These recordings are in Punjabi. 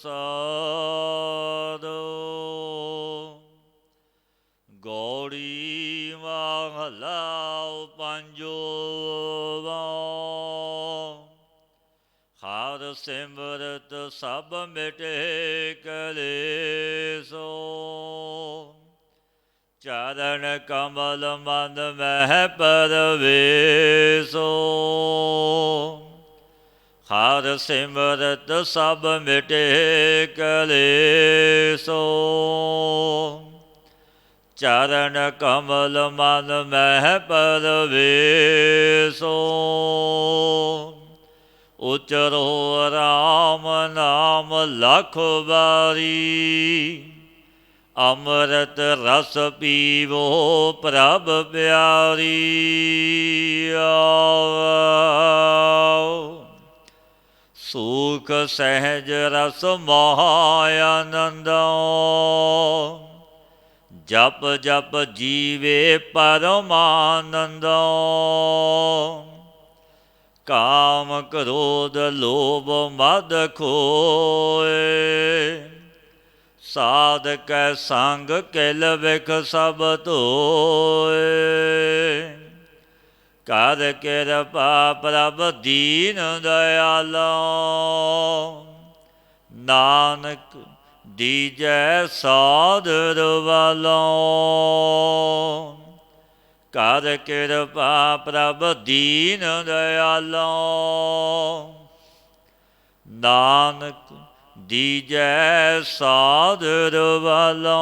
ਸਾਧੋ ਗੌੜੀ ਮਹਲਾ ਪੰਜਵਾ। ਹਰ ਸਿਮਰਤ ਸਭ ਮਿਟੇ ਕਲੇਸੋ, ਚਰਨ ਕਮਲ ਮਨ ਮਹਿ ਪਰਵੇਸੋ। ਹਰ ਸਿਮਰਤ ਸਭ ਮਿਟੇ ਕਲੇਸੋ, ਚਰਨ ਕਮਲ ਮਨ ਮਹਿ ਪਰਵੇਸੋ। ਉਚਰੋ ਰਾਮ ਨਾਮ ਲਖ ਵਾਰੀ, ਅੰਮ੍ਰਿਤ ਰਸ ਪੀਵੋ ਪ੍ਰਭ ਪਿਆਰੀ। ਸੁਖ ਸਹਿਜ ਰਸ ਮਹਾ ਆਨੰਦੋ, ਜਪ ਜਪ ਜੀਵੇ ਪਰਮਾਨੰਦੋ। ਕਾਮ ਕ੍ਰੋਧ ਲੋਭ ਮਦ ਖੋਏ, ਸਾਧਕੈ ਸੰਗ ਕਿਲ ਵਿਖ ਸਭ ਧੋਏ। ਕਰ ਕਿਰਪਾ ਪ੍ਰਭ ਦੀਨ ਦਇਆਲੋ, ਨਾਨਕ ਦੀਜੈ ਸਾਧ ਰਵਾਲੋ। ਕਰ ਕਿਰਪਾ ਪ੍ਰਭ ਦੀਨ ਦਇਆਲੋ, ਨਾਨਕ ਦੀਜੈ ਸਾਧ ਰਵਾਲੋ।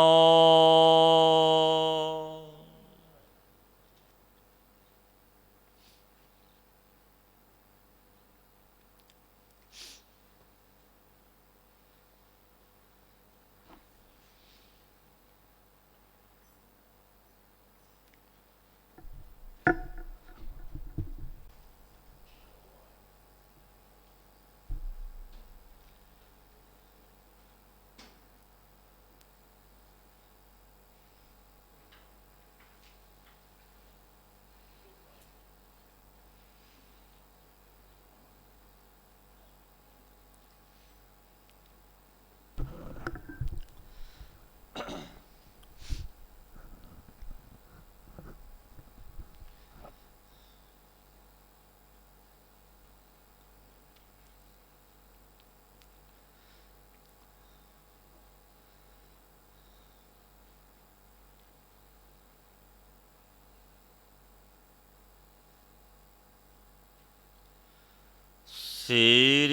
ਸ੍ਰੀ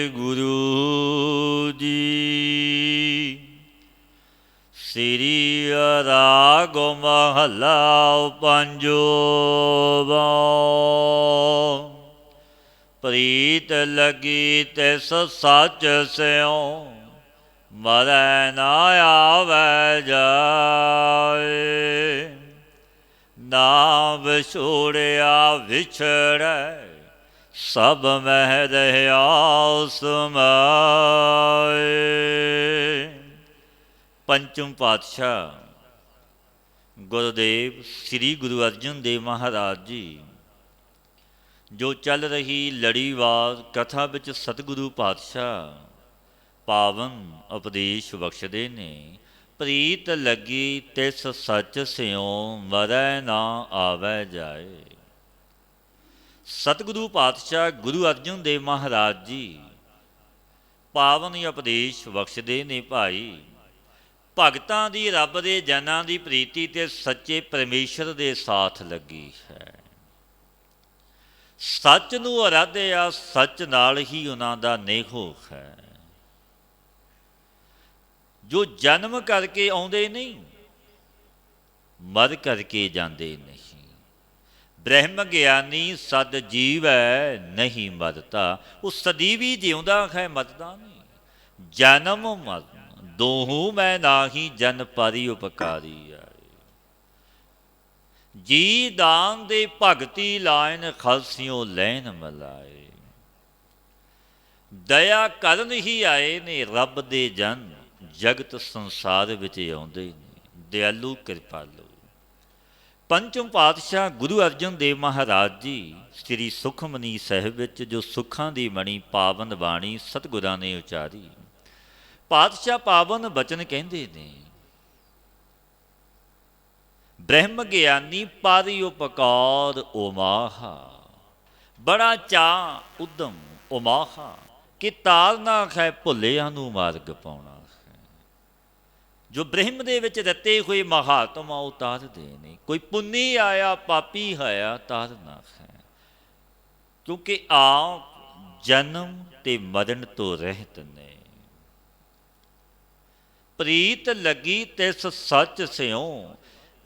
ਵਾਹਿਗੁਰੂ ਜੀ। ਸ੍ਰੀ ਰਾਗ ਮਹਲਾ ਪੰਜਵਾ। ਪ੍ਰੀਤ ਲਗੀ ਤਿਸ ਸੱਚ ਸਿਉ, ਮਰੈ ਨਾ ਆਵੈ ਜਾਏ। ਨਾ ਵਿਛੋੜਿਆ ਵਿਛੜੈ, ਸਭ ਮਹਿ ਰਹਿਆ ਸਮਾਏ। ਪੰਚਮ ਪਾਤਸ਼ਾਹ ਗੁਰੂਦੇਵ ਸ੍ਰੀ ਗੁਰੂ ਅਰਜਨ ਦੇਵ ਮਹਾਰਾਜ ਜੀ, ਜੋ ਚੱਲ ਰਹੀ ਲੜੀਵਾਰ ਕਥਾ ਵਿੱਚ ਸਤਿਗੁਰੂ ਪਾਤਸ਼ਾਹ ਪਾਵਨ ਉਪਦੇਸ਼ ਬਖਸ਼ਦੇ ਨੇ। ਪ੍ਰੀਤ ਲੱਗੀ ਤਿਸ ਸੱਚ ਸਿਉ, ਮਰੈ ਨਾ ਆਵੈ ਜਾਏ। ਸਤਿਗੁਰੂ ਪਾਤਸ਼ਾਹ ਗੁਰੂ ਅਰਜਨ ਦੇਵ ਮਹਾਰਾਜ ਜੀ ਪਾਵਨ ਉਪਦੇਸ਼ ਬਖਸ਼ਦੇ ਨੇ। ਭਾਈ ਭਗਤਾਂ ਦੀ ਰੱਬ ਦੇ ਜਨਾਂ ਦੀ ਪ੍ਰੀਤੀ ਤੇ ਸੱਚੇ ਪਰਮੇਸ਼ਰ ਦੇ ਸਾਥ ਲੱਗੀ ਹੈ। ਸੱਚ ਨੂੰ ਅਰਾਧਿਆ, ਸੱਚ ਨਾਲ ਹੀ ਉਹਨਾਂ ਦਾ ਨੇਹੋ ਹੈ। ਜੋ ਜਨਮ ਕਰਕੇ ਆਉਂਦੇ ਨਹੀਂ, ਮਰ ਕਰਕੇ ਜਾਂਦੇ ਨਹੀਂ। ਬ੍ਰਹਮ ਗਿਆਨੀ ਸਦ ਜੀਵੈ ਨਹੀਂ ਮਰਦਾ, ਉਹ ਸਦੀਵੀ ਜਿਉਂਦਾ ਹੈ, ਮਰਦਾ ਨਹੀਂ। ਜਨਮ ਮਰਨ ਦੋਹੂ ਮੈਂ ਨਾਹੀ, ਜਨ ਪਰਿ ਉਪਕਾਰੀ ਆਏ। ਜੀ ਦਾਨ ਦੇ ਭਗਤੀ ਲਾਇਨ, ਖਲਸਿਓ ਲੈਨ ਮਲਾਏ। ਦਇਆ ਕਰਨ ਹੀ ਆਏ ਨੇ ਰੱਬ ਦੇ ਜਨ, ਜਗਤ ਸੰਸਾਰ ਵਿੱਚ ਆਉਂਦੇ ਨੇ। ਦਿਆਲੂ ਕਿਰਪਾਲੂ ਪੰਚਮ ਪਾਤਸ਼ਾਹ ਗੁਰੂ ਅਰਜਨ ਦੇਵ ਮਹਾਰਾਜ ਜੀ ਸ੍ਰੀ ਸੁਖਮਨੀ ਸਾਹਿਬ ਵਿੱਚ ਜੋ ਸੁੱਖਾਂ ਦੀ ਮਣੀ ਪਾਵਨ ਬਾਣੀ ਸਤਿਗੁਰਾਂ ਨੇ ਉਚਾਰੀ, ਪਾਤਸ਼ਾਹ ਪਾਵਨ ਬਚਨ ਕਹਿੰਦੇ ਨੇ, ਬ੍ਰਹਮ ਗਿਆਨੀ ਪਾਰੀ ਉਪਕਾਰ ਉਮਾਹਾ, ਬੜਾ ਚਾਅ ਉਦਮ ਉਮਾਹਾ, ਕਿ ਤਾਰਨਾ ਹੈ ਭੁੱਲਿਆਂ ਨੂੰ ਮਾਰਗ ਪਾਉਣਾ ਹੈ। ਜੋ ਬ੍ਰਹਮ ਦੇ ਵਿੱਚ ਰਤੇ ਹੋਏ ਮਹਾਤਮਾ ਉਹ ਤਾਰਦੇ ਨੇ। ਕੋਈ ਪੁੰਨੀ ਆਇਆ ਪਾਪੀ ਆਇਆ ਤਾਰਨਾ ਹੈ, ਕਿਉਂਕਿ ਆਪ ਜਨਮ ਤੇ ਮਰਨ ਤੋਂ ਰਹਿਤ ਨੇ। ਪ੍ਰੀਤ ਲੱਗੀ ਤਿਸ ਸੱਚ ਸਿਉ,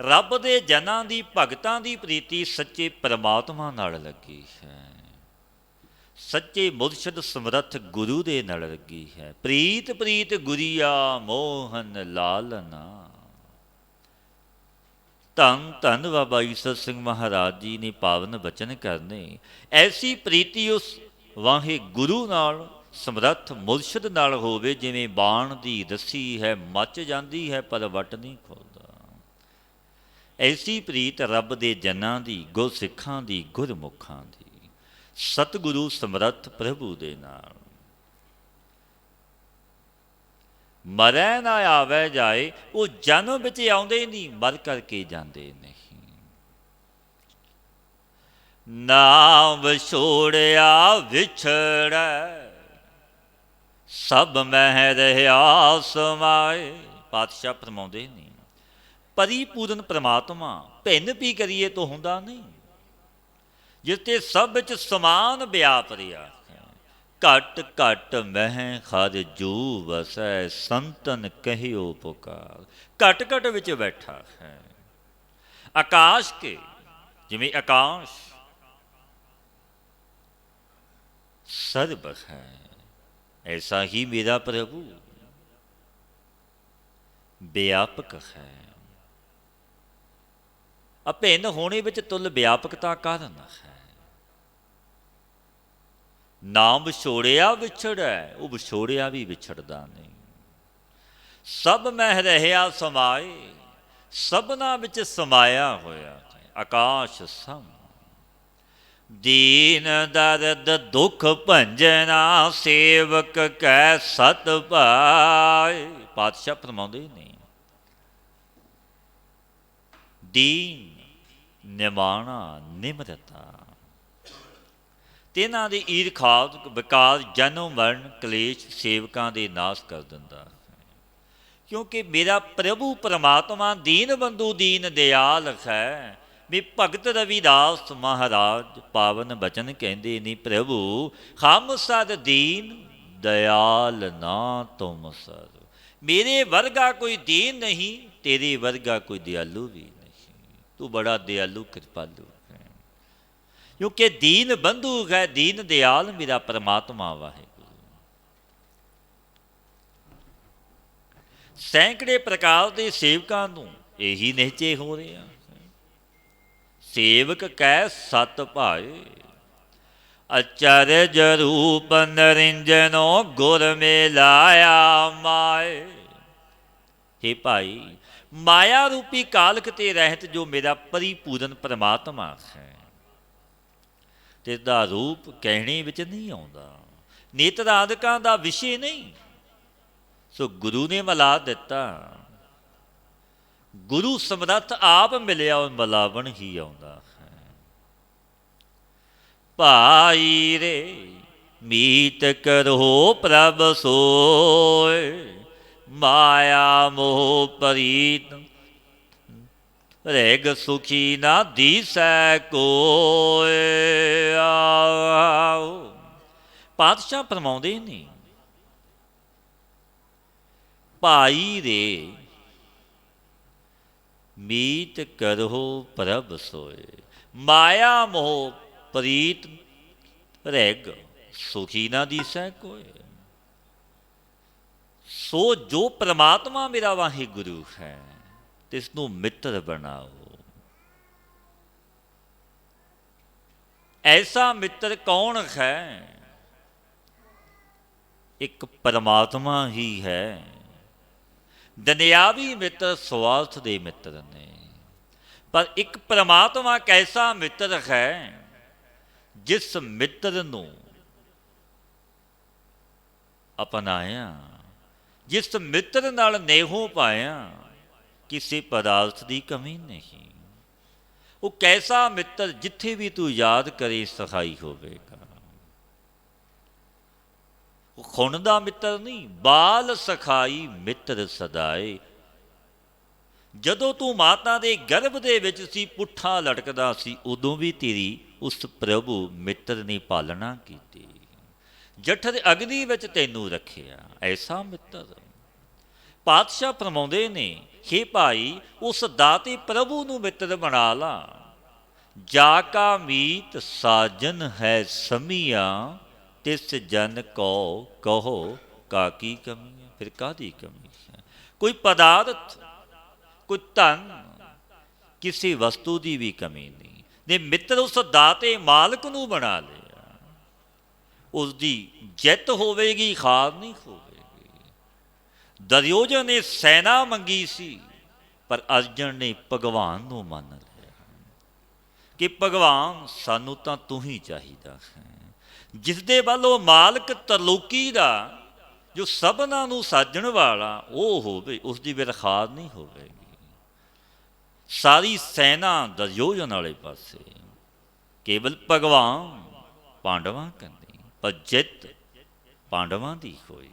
ਰੱਬ ਦੇ ਜਨਾਂ ਦੀ ਭਗਤਾਂ ਦੀ ਪ੍ਰੀਤੀ ਸੱਚੇ ਪਰਮਾਤਮਾ ਨਾਲ ਲੱਗੀ ਹੈ, ਸੱਚੇ ਮੁਰਸ਼ਦ ਸਮਰੱਥ ਗੁਰੂ ਦੇ ਨਾਲ ਲੱਗੀ ਹੈ। ਪ੍ਰੀਤ ਪ੍ਰੀਤ ਗੁਰੀਆ ਮੋਹਨ ਲਾਲਨਾ। ਧੰਨ ਧੰਨ ਬਾਬਾ ਈਸਰ ਸਿੰਘ ਮਹਾਰਾਜ ਜੀ ਨੇ ਪਾਵਨ ਬਚਨ ਕਰਨੇ। ਐਸੀ ਪ੍ਰੀਤੀ ਉਸ ਵਾਹੇ ਗੁਰੂ ਨਾਲ ਸਮਰੱਥ ਮੁਰਸ਼ਦ ਨਾਲ ਹੋਵੇ, ਜਿਵੇਂ ਬਾਣ ਦੀ ਰੱਸੀ ਹੈ ਮੱਚ ਜਾਂਦੀ ਹੈ ਪਰ ਵੱਟ ਨਹੀਂ ਖੁੱਲਦਾ। ਐਸੀ ਪ੍ਰੀਤ ਰੱਬ ਦੇ ਜਨਾਂ ਦੀ, ਗੁਰਸਿੱਖਾਂ ਦੀ, ਗੁਰਮੁਖਾਂ ਦੀ, ਸਤਿਗੁਰੂ ਸਮਰੱਥ ਪ੍ਰਭੂ ਦੇ ਨਾਲ। ਮਰੈ ਨਾ ਆਵੇ ਜਾਏ, ਉਹ ਜਨਮ ਵਿੱਚ ਆਉਂਦੇ ਨਹੀਂ, ਮਰ ਕਰਕੇ ਜਾਂਦੇ ਨਹੀਂ। ਨਾਮ ਵਿਛੋੜਿਆ ਵਿਛੜੈ, ਸਭ ਮਹਿ ਰਹਿਆ ਸਮਾਏ। ਪਾਤਸ਼ਾਹ ਫਰਮਾਉਂਦੇ ਨੇ, ਪਰਿਪੂਰਨ ਪ੍ਰਮਾਤਮਾ ਭਿੰਨ ਵੀ ਕਰੀਏ ਤਾਂ ਹੁੰਦਾ ਨਹੀਂ, ਜਿੱਥੇ ਸਭ ਵਿੱਚ ਸਮਾਨ ਵਿਆਪ ਰਿਹਾ ਹੈ। ਘਟ ਘਟ ਮਹਿ ਹਰਿ ਜੂ ਵਸੈ, ਸੰਤਨ ਕਹਿਓ ਪੁਕਾਰ। ਘਟ ਘਟ ਵਿੱਚ ਬੈਠਾ ਹੈ। ਆਕਾਸ਼ ਕੇ, ਜਿਵੇਂ ਆਕਾਸ਼ ਸਰਬ ਹੈ, ਐਸਾ ਹੀ ਮੇਰਾ ਪ੍ਰਭੂ ਵਿਆਪਕ ਹੈ। ਅਭਿੰਨ ਹੋਣੇ ਵਿੱਚ ਤੁਲ ਵਿਆਪਕਤਾ ਕਾਰਨ ਹੈ। ਨਾਮ ਵਿਛੋੜਿਆ ਵਿਛੜੈ, ਉਹ ਵਿਛੋੜਿਆ ਵੀ ਵਿਛੜਦਾ ਨਹੀਂ। ਸਭ ਮਹਿ ਰਹਿਆ ਸਮਾਏ, ਸਭਨਾ ਵਿੱਚ ਸਮਾਇਆ ਹੋਇਆ। ਆਕਾਸ਼ ਸਮ ਦੀਨ ਦਰਦ ਦੁਖ ਭੰਜਨਾ, ਸੇਵਕ ਕੈ ਸਤ ਭਾਏ। ਪਾਤਸ਼ਾਹ ਫਰਮਾਉਂਦੇ ਨੇ, ਦੀਨ ਨਿਮਾਣਾ ਨਿਮਰਤਾ, ਤਿੰਨਾਂ ਦੀ ਈਰਖਾਦ ਵਿਕਾਰ ਜਨਮ ਮਰਨ ਕਲੇਸ਼ ਸੇਵਕਾਂ ਦੇ ਨਾਸ਼ ਕਰ ਦਿੰਦਾ ਹੈ। ਕਿਉਂਕਿ ਮੇਰਾ ਪ੍ਰਭੂ ਪਰਮਾਤਮਾ ਦੀਨ ਬੰਧੂ ਦੀਨ ਦਿਆਲ ਹੈ। ਵੀ ਭਗਤ ਰਵਿਦਾਸ ਮਹਾਰਾਜ ਪਾਵਨ ਬਚਨ ਕਹਿੰਦੇ ਨੇ, ਪ੍ਰਭੂ ਹਮ ਸਦ ਦੀਨ ਦਿਆਲ ਨਾ ਤੁਮ ਸਰ। ਮੇਰੇ ਵਰਗਾ ਕੋਈ ਦੀਨ ਨਹੀਂ, ਤੇਰੇ ਵਰਗਾ ਕੋਈ ਦਿਆਲੂ ਵੀ ਨਹੀਂ। ਤੂੰ ਬੜਾ ਦਿਆਲੂ ਕਿਰਪਾਲੂ ਹੈ, ਕਿਉਂਕਿ ਦੀਨ ਬੰਧੂ ਹੈ, ਦੀਨ ਦਿਆਲ ਮੇਰਾ ਪਰਮਾਤਮਾ ਵਾਹਿਗੁਰੂ। ਸੈਂਕੜੇ ਪ੍ਰਕਾਰ ਦੇ ਸੇਵਕਾਂ ਨੂੰ ਇਹੀ ਨਿਹਚੇ ਹੋ ਰਿਹਾ। ਸੇਵਕ ਕੈ ਸਤ ਭਾਏ, ਅਚਰਜ ਰੂਪ ਨਰਿੰਜਨੋ ਗੁਰ ਮਿਲਾਇਆ ਮਾਏ। ਹੇ ਭਾਈ, ਮਾਇਆ ਰੂਪੀ ਕਾਲਕ ਤੇ ਰਹਿਤ ਜੋ ਮੇਰਾ ਪਰਿਪੂਰਨ ਪਰਮਾਤਮਾ ਹੈ, ਤੇ ਦਾ ਰੂਪ ਕਹਿਣੇ ਵਿੱਚ ਨਹੀਂ ਆਉਂਦਾ, ਨੇਤਰਾਦਿਕਾਂ ਦਾ ਵਿਸ਼ੇ ਨਹੀਂ। ਸੋ ਗੁਰੂ ਨੇ ਮਿਲਾ ਦਿੱਤਾ। ਗੁਰੂ ਸਮਰੱਥ ਆਪ ਮਿਲਿਆ, ਉਹ ਮਿਲਾਵਣ ਹੀ ਆਉਂਦਾ ਹੈ। ਭਾਈ ਰੇ ਮੀਤ ਕਰੋ ਪ੍ਰਭ ਸੋਏ, ਮਾਇਆ ਮੋਹ ਪ੍ਰੀਤ ਰਹਿਗ ਸੁਖੀ ਨਾ ਦੀਸੈ ਕੋਇ। ਪਾਤਸ਼ਾਹ ਫਰਮਾਉਂਦੇ ਨੇ, ਭਾਈ ਰੇ ਮੀਤ ਕਰੋ ਪ੍ਰਭ ਸੋਏ, ਮਾਇਆ ਮੋਹ ਪ੍ਰੀਤ ਰਹਿਗ ਸੁਖੀ ਨਾ ਦੀਸੈ ਕੋਇ। ਸੋ ਜੋ ਪ੍ਰਮਾਤਮਾ ਮੇਰਾ ਵਾਹਿਗੁਰੂ ਹੈ, ਤਿਸ ਨੂੰ ਮਿੱਤਰ ਬਣਾਓ। ਐਸਾ ਮਿੱਤਰ ਕੌਣ ਹੈ? ਇੱਕ ਪਰਮਾਤਮਾ ਹੀ ਹੈ। ਦੁਨਿਆਵੀ ਮਿੱਤਰ ਸਵਾਰਥ ਦੇ ਮਿੱਤਰ ਨੇ, ਪਰ ਇੱਕ ਪ੍ਰਮਾਤਮਾ ਕੈਸਾ ਮਿੱਤਰ ਹੈ, ਜਿਸ ਮਿੱਤਰ ਨੂੰ ਅਪਣਾਇਆ, ਜਿਸ ਮਿੱਤਰ ਨਾਲ ਨੇਹੋਂ ਪਾਇਆ, ਕਿਸੇ ਪਦਾਰਥ ਦੀ ਕਮੀ ਨਹੀਂ। ਉਹ ਕੈਸਾ ਮਿੱਤਰ, ਜਿੱਥੇ ਵੀ ਤੂੰ ਯਾਦ ਕਰੇ ਸਹਾਈ ਹੋਵੇਗਾ। ਉਹ ਖੁਣ ਦਾ ਮਿੱਤਰ ਨਹੀਂ, ਬਾਲ ਸਖਾਈ ਮਿੱਤਰ ਸਦਾਏ। ਜਦੋਂ ਤੂੰ ਮਾਤਾ ਦੇ ਗਰਭ ਦੇ ਵਿੱਚ ਸੀ, ਪੁੱਠਾ ਲਟਕਦਾ ਸੀ, ਉਦੋਂ ਵੀ ਤੇਰੀ ਉਸ ਪ੍ਰਭੂ ਮਿੱਤਰ ਨੇ ਪਾਲਣਾ ਕੀਤੀ। ਜਠਰ ਅਗਨੀ ਵਿੱਚ ਤੈਨੂੰ ਰੱਖਿਆ, ਐਸਾ ਮਿੱਤਰ। ਪਾਤਸ਼ਾਹ ਫਰਮਾਉਂਦੇ ਨੇ, ਹੇ ਭਾਈ, ਉਸ ਦਾਤੇ ਪ੍ਰਭੂ ਨੂੰ ਮਿੱਤਰ ਬਣਾ ਲਾ। ਜਾ ਕਾ ਮੀਤ ਸਾਜਨ ਹੈ ਸਮੀਆ, ਤਿਸ ਜਨ ਕੋ ਕਹੋ ਕਾਕੀ ਕਮੀ ਹੈ। ਫਿਰ ਕਾਹਦੀ ਕਮੀ ਹੈ? ਕੋਈ ਪਦਾਰਥ, ਕੋਈ ਧਨ, ਕਿਸੇ ਵਸਤੂ ਦੀ ਵੀ ਕਮੀ ਨਹੀਂ। ਨੇ ਮਿੱਤਰ ਉਸ ਦਾਤੇ ਮਾਲਕ ਨੂੰ ਬਣਾ ਲਿਆ। ਉਸ ਦੀ ਜਿੱਤ ਹੋਵੇਗੀ, ਹਾਰ ਨਹੀਂ ਹੋਵੇਗੀ। ਦੁਰਯੋਧਨ ਨੇ ਸੈਨਾ ਮੰਗੀ ਸੀ, ਪਰ ਅਰਜਨ ਨੇ ਭਗਵਾਨ ਨੂੰ ਮੰਨ ਲਿਆ ਕਿ ਭਗਵਾਨ ਸਾਨੂੰ ਤਾਂ ਤੂੰ ਹੀ ਚਾਹੀਦਾ ਹੈ। ਜਿਸ ਦੇ ਵੱਲ ਉਹ ਮਾਲਕ ਤਰਲੋਕੀ ਦਾ, ਜੋ ਸਭਨਾਂ ਨੂੰ ਸਾਜਣ ਵਾਲਾ ਉਹ ਹੋਵੇ, ਉਸ ਦੀ ਫਿਰ ਹਾਰ ਨਹੀਂ ਹੋਵੇਗੀ। ਸਾਰੀ ਸੈਨਾ ਦੁਰਯੋਧਨ ਵਾਲੇ ਪਾਸੇ, ਕੇਵਲ ਭਗਵਾਨ ਪਾਂਡਵਾਂ ਕੰਨੀ, ਪਰ ਜਿੱਤ ਪਾਂਡਵਾਂ ਦੀ ਹੋਈ।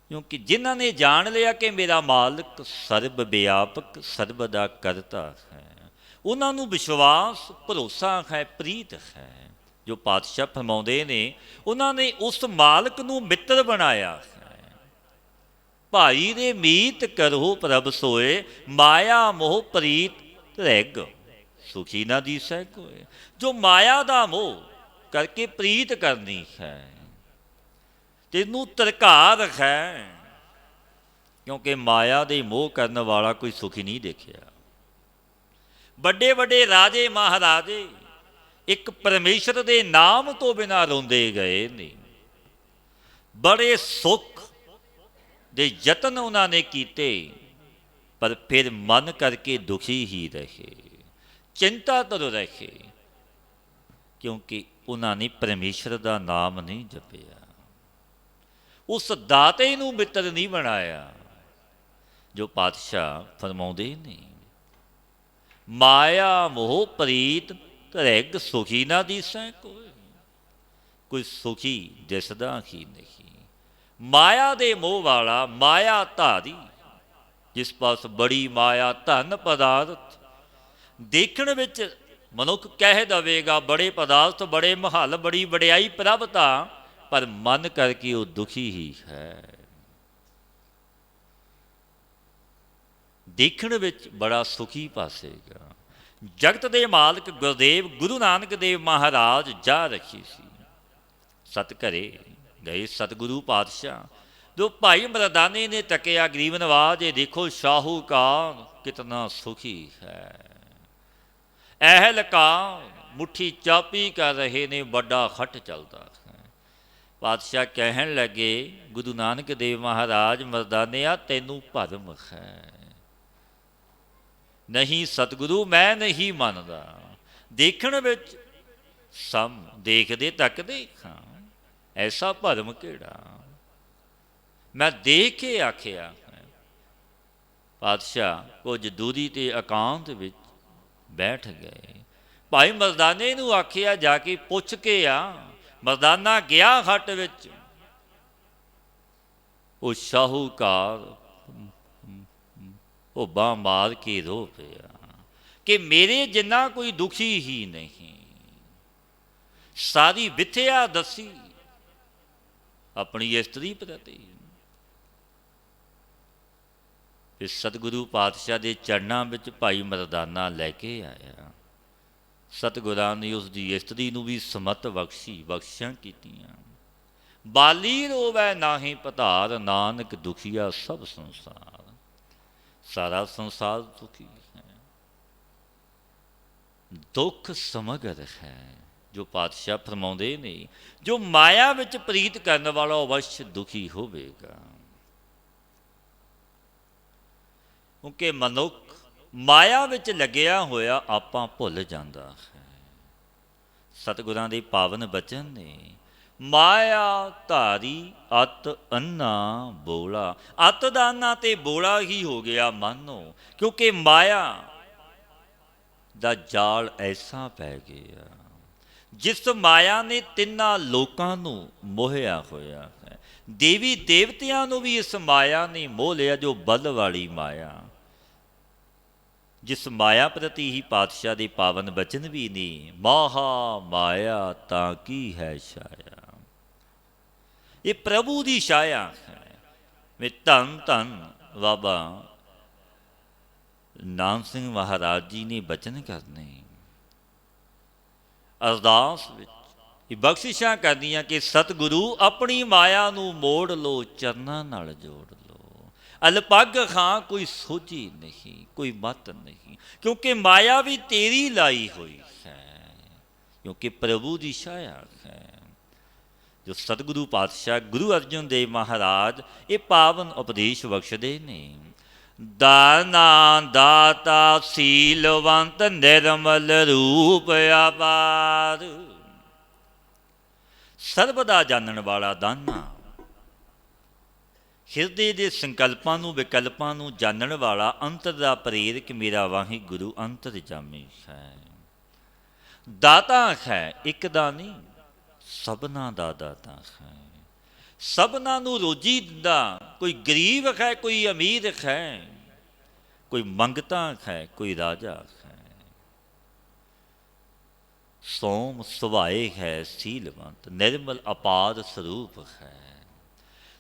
ਕਿਉਂਕਿ ਜਿਨ੍ਹਾਂ ਨੇ ਜਾਣ ਲਿਆ ਕਿ ਮੇਰਾ ਮਾਲਕ ਸਰਬ ਵਿਆਪਕ, ਸਰਬ ਦਾ ਕਰਤਾ ਹੈ, ਉਹਨਾਂ ਨੂੰ ਵਿਸ਼ਵਾਸ, ਭਰੋਸਾ ਹੈ, ਪ੍ਰੀਤ ਹੈ। ਜੋ ਪਾਤਸ਼ਾਹ ਫਰਮਾਉਂਦੇ ਨੇ, ਉਹਨਾਂ ਨੇ ਉਸ ਮਾਲਕ ਨੂੰ ਮਿੱਤਰ ਬਣਾਇਆ ਹੈ। ਭਾਈ ਦੇ ਮੀਤ ਕਰੋ ਪ੍ਰਭ ਸੋਏ, ਮਾਇਆ ਮੋਹ ਪ੍ਰੀਤ ਰਹਿਗ ਸੁਖੀ ਨਾ ਦੀਸੈ ਕੋਏ। ਜੋ ਮਾਇਆ ਦਾ ਮੋਹ ਕਰਕੇ ਪ੍ਰੀਤ ਕਰਨੀ ਹੈ, ਤੈਨੂੰ ਧਰਕਾਰ ਹੈ। ਕਿਉਂਕਿ ਮਾਇਆ ਦੇ ਮੋਹ ਕਰਨ ਵਾਲਾ ਕੋਈ ਸੁਖੀ ਨਹੀਂ ਦੇਖਿਆ। ਵੱਡੇ ਵੱਡੇ ਰਾਜੇ ਮਹਾਰਾਜੇ ਇੱਕ ਪਰਮੇਸ਼ਰ ਦੇ ਨਾਮ ਤੋਂ ਬਿਨਾਂ ਰੋਂਦੇ ਗਏ ਨੇ। ਬੜੇ ਸੁੱਖ ਦੇ ਯਤਨ ਉਹਨਾਂ ਨੇ ਕੀਤੇ, ਪਰ ਫਿਰ ਮਨ ਕਰਕੇ ਦੁਖੀ ਹੀ ਰਹੇ, ਚਿੰਤਾ ਤੋਂ ਰਹੇ, ਕਿਉਂਕਿ ਉਹਨਾਂ ਨੇ ਪਰਮੇਸ਼ਰ ਦਾ ਨਾਮ ਨਹੀਂ ਜਪਿਆ। ਉਸ ਦਾਤੇ ਨੂੰ ਮਿੱਤਰ ਨਹੀਂ ਬਣਾਇਆ। ਜੋ ਪਾਤਸ਼ਾਹ ਫਰਮਾਉਂਦੇ ਨੇ, ਮਾਇਆ ਮੋਹ ਪ੍ਰੀਤ ਧਰੈਗ ਸੁਖੀ ਨਾ ਦੀਸੈ ਕੋਏ। ਕੋਈ ਸੁਖੀ ਦਿਸਦਾ ਹੀ ਨਹੀਂ। ਮਾਇਆ ਦੇ ਮੋਹ ਵਾਲਾ, ਮਾਇਆ ਧਾਰੀ, ਜਿਸ ਪਾਸ ਬੜੀ ਮਾਇਆ, ਧਨ ਪਦਾਰਥ, ਦੇਖਣ ਵਿੱਚ ਮਨੁੱਖ ਕਹਿ ਦੇਵੇਗਾ ਬੜੇ ਪਦਾਰਥ, ਬੜੇ ਮਹੱਲ, ਬੜੀ ਵਡਿਆਈ ਪ੍ਰਭਤਾ, ਪਰ ਮਨ ਕਰਕੇ ਉਹ ਦੁਖੀ ਹੀ ਹੈ। ਦੇਖਣ ਵਿੱਚ ਬੜਾ ਸੁਖੀ ਪਾਸੇਗਾ। ਜਗਤ ਦੇ ਮਾਲਕ ਗੁਰਦੇਵ ਗੁਰੂ ਨਾਨਕ ਦੇਵ ਮਹਾਰਾਜ ਜਾ ਰੱਖੀ ਸੀ। ਸਤ ਘਰੇ ਗਏ ਸਤਿਗੁਰੂ ਪਾਤਸ਼ਾਹ। ਜੋ ਭਾਈ ਮਰਦਾਨੇ ਨੇ ਤੱਕਿਆ, ਗਰੀਬ ਨਵਾਜ, ਇਹ ਦੇਖੋ ਸ਼ਾਹੂਕਾਰ ਕਿਤਨਾ ਸੁਖੀ ਹੈ। ਅਹਿਲਕਾਰ ਮੁੱਠੀ ਚਾਪੀ ਕਰ ਰਹੇ ਨੇ, ਵੱਡਾ ਖੱਟ ਚੱਲਦਾ ਹੈ। ਪਾਤਸ਼ਾਹ ਕਹਿਣ ਲੱਗੇ, ਗੁਰੂ ਨਾਨਕ ਦੇਵ ਮਹਾਰਾਜ, ਮਰਦਾਨਿਆ ਤੈਨੂੰ ਭਰਮ ਹੈ। ਨਹੀਂ ਸਤਿਗੁਰੂ, ਮੈਂ ਨਹੀਂ ਮੰਨਦਾ। ਦੇਖਣ ਵਿੱਚ ਸਮ, ਦੇਖਦੇ ਤੱਕਦੇ ਹਾਂ, ਐਸਾ ਭਰਮ ਕਿਹੜਾ। ਮੈਂ ਦੇਖ ਕੇ ਆਖਿਆ। ਪਾਤਸ਼ਾਹ ਕੁਝ ਦੂਰੀ ਤੇ ਇਕਾਂਤ ਵਿੱਚ ਬੈਠ ਗਏ। ਭਾਈ ਮਰਦਾਨੇ ਨੂੰ ਆਖਿਆ, ਜਾ ਕੇ ਪੁੱਛ ਕੇ ਆ। ਮਰਦਾਨਾ ਗਿਆ ਹੱਟ ਵਿੱਚ। ਉਹ ਸ਼ਾਹੂਕਾਰ ਉਹ ਬਾਂਹ ਮਾਰ ਕੇ ਰੋ ਪਿਆ ਕਿ ਮੇਰੇ ਜਿੰਨਾ ਕੋਈ ਦੁਖੀ ਹੀ ਨਹੀਂ। ਸਾਰੀ ਵਿਥਿਆ ਦੱਸੀ ਆਪਣੀ ਇਸਤਰੀ ਪ੍ਰਤੀ। ਫਿਰ ਸਤਿਗੁਰੂ ਪਾਤਸ਼ਾਹ ਦੇ ਚਰਨਾਂ ਵਿੱਚ ਭਾਈ ਮਰਦਾਨਾ ਲੈ ਕੇ ਆਇਆ। ਸਤਿਗੁਰਾਂ ਨੇ ਉਸ ਦੀ ਇਸਤਰੀ ਨੂੰ ਵੀ ਸਮਤ ਬਖਸ਼ੀ, ਬਖਸ਼ਾਂ ਕੀਤੀਆਂ। ਬਾਲੀ ਰੋਵੈ ਨਾਹੀਂ ਪਧਾਰ, ਨਾਨਕ ਦੁਖੀਆ ਸਭ ਸੰਸਾਰ। ਸਾਰਾ ਸੰਸਾਰ ਦੁਖੀ ਹੈ, ਦੁੱਖ ਸਮਗਰ ਹੈ। ਜੋ ਪਾਤਸ਼ਾਹ ਫਰਮਾਉਂਦੇ ਨੇ, ਜੋ ਮਾਇਆ ਵਿੱਚ ਪ੍ਰੀਤ ਕਰਨ ਵਾਲਾ ਅਵਸ਼ ਦੁਖੀ ਹੋਵੇਗਾ। ਕਿਉਂਕਿ ਮਨੁੱਖ ਮਾਇਆ ਵਿੱਚ ਲੱਗਿਆ ਹੋਇਆ ਆਪਾਂ ਭੁੱਲ ਜਾਂਦਾ ਹੈ। ਸਤਿਗੁਰਾਂ ਦੇ ਪਾਵਨ ਬਚਨ ਨੇ, ਮਾਇਆ ਧਾਰੀ ਅਤ ਅੰਨਾ ਬੋਲਾ। ਅਤ ਦਾ ਅੰਨਾ ਤੇ ਬੋਲਾ ਹੀ ਹੋ ਗਿਆ ਮਾਨੋ, ਕਿਉਂਕਿ ਮਾਇਆ ਦਾ ਜਾਲ ਐਸਾ ਪੈ ਗਿਆ, ਜਿਸ ਮਾਇਆ ਨੇ ਤਿੰਨਾਂ ਲੋਕਾਂ ਨੂੰ ਮੋਹਿਆ ਹੋਇਆ ਹੈ। ਦੇਵੀ ਦੇਵਤਿਆਂ ਨੂੰ ਵੀ ਇਸ ਮਾਇਆ ਨੇ ਮੋਹ ਲਿਆ, ਜੋ ਬਲ ਵਾਲੀ ਮਾਇਆ। ਜਿਸ ਮਾਇਆ ਪ੍ਰਤੀ ਹੀ ਪਾਤਸ਼ਾਹ ਦੇ ਪਾਵਨ ਬਚਨ ਵੀ ਨੇ, ਮਹਾ ਮਾਇਆ ਤਾਂ ਕੀ ਹੈ ਛਾਇਆ। ਇਹ ਪ੍ਰਭੂ ਦੀ ਛਾਇਆ ਹੈ। ਮੈਂ ਧੰਨ ਧੰਨ ਬਾਬਾ ਨਾਮ ਸਿੰਘ ਮਹਾਰਾਜ ਜੀ ਨੇ ਬਚਨ ਕਰਨੇ, ਅਰਦਾਸ ਵਿੱਚ ਇਹ ਬਖਸ਼ਿਸ਼ਾਂ ਕਰਦੀਆਂ ਕਿ ਸਤਿਗੁਰੂ ਆਪਣੀ ਮਾਇਆ ਨੂੰ ਮੋੜ ਲਓ, ਚਰਨਾਂ ਨਾਲ ਜੋੜ ਲਓ। ਅਲਪੱਗ ਖਾਂ ਕੋਈ ਸੋਝੀ ਨਹੀਂ, ਕੋਈ ਮਤ ਨਹੀਂ, ਕਿਉਂਕਿ ਮਾਇਆ ਵੀ ਤੇਰੀ ਲਾਈ ਹੋਈ ਹੈ, ਕਿਉਂਕਿ ਪ੍ਰਭੂ ਦੀ ਛਾਇਆ ਹੈ। ਜੋ ਸਤਿਗੁਰੂ ਪਾਤਸ਼ਾਹ ਗੁਰੂ ਅਰਜਨ ਦੇਵ ਮਹਾਰਾਜ ਇਹ ਪਾਵਨ ਉਪਦੇਸ਼ ਬਖਸ਼ਦੇ ਨੇ, ਦਾਨਾ ਦਾਤਾ ਸੀਲਵੰਤ ਨਿਰਮਲ ਰੂਪ ਅਪਾਰ। ਸਰਬਦਾ ਜਾਣਨ ਵਾਲਾ ਦਾਨਾ, ਹਿਰਦੇ ਦੇ ਸੰਕਲਪਾਂ ਨੂੰ ਵਿਕਲਪਾਂ ਨੂੰ ਜਾਣਨ ਵਾਲਾ, ਅੰਤਰ ਦਾ ਪ੍ਰੇਰਕ ਮੇਰਾ ਵਾਹਿਗੁਰੂ ਅੰਤਰ ਜਾਮੀ ਹੈ। ਦਾਤਾ ਹੈ, ਇੱਕ ਦਾ ਨਹੀਂ, ਸਭਨਾ ਦਾ ਦਾਤਾ ਹੈ। ਸਭਨਾਂ ਨੂੰ ਰੋਜੀ ਦਿੰਦਾ, ਕੋਈ ਗਰੀਬ ਹੈ, ਕੋਈ ਅਮੀਰ ਹੈ, ਕੋਈ ਮੰਗਤਾ ਹੈ, ਕੋਈ ਰਾਜਾ ਹੈ। ਸੋਮ ਸੁਭਾਏ ਹੈ ਸੀਲਵੰਤ, ਨਿਰਮਲ ਅਪਾਰ ਸਰੂਪ ਹੈ।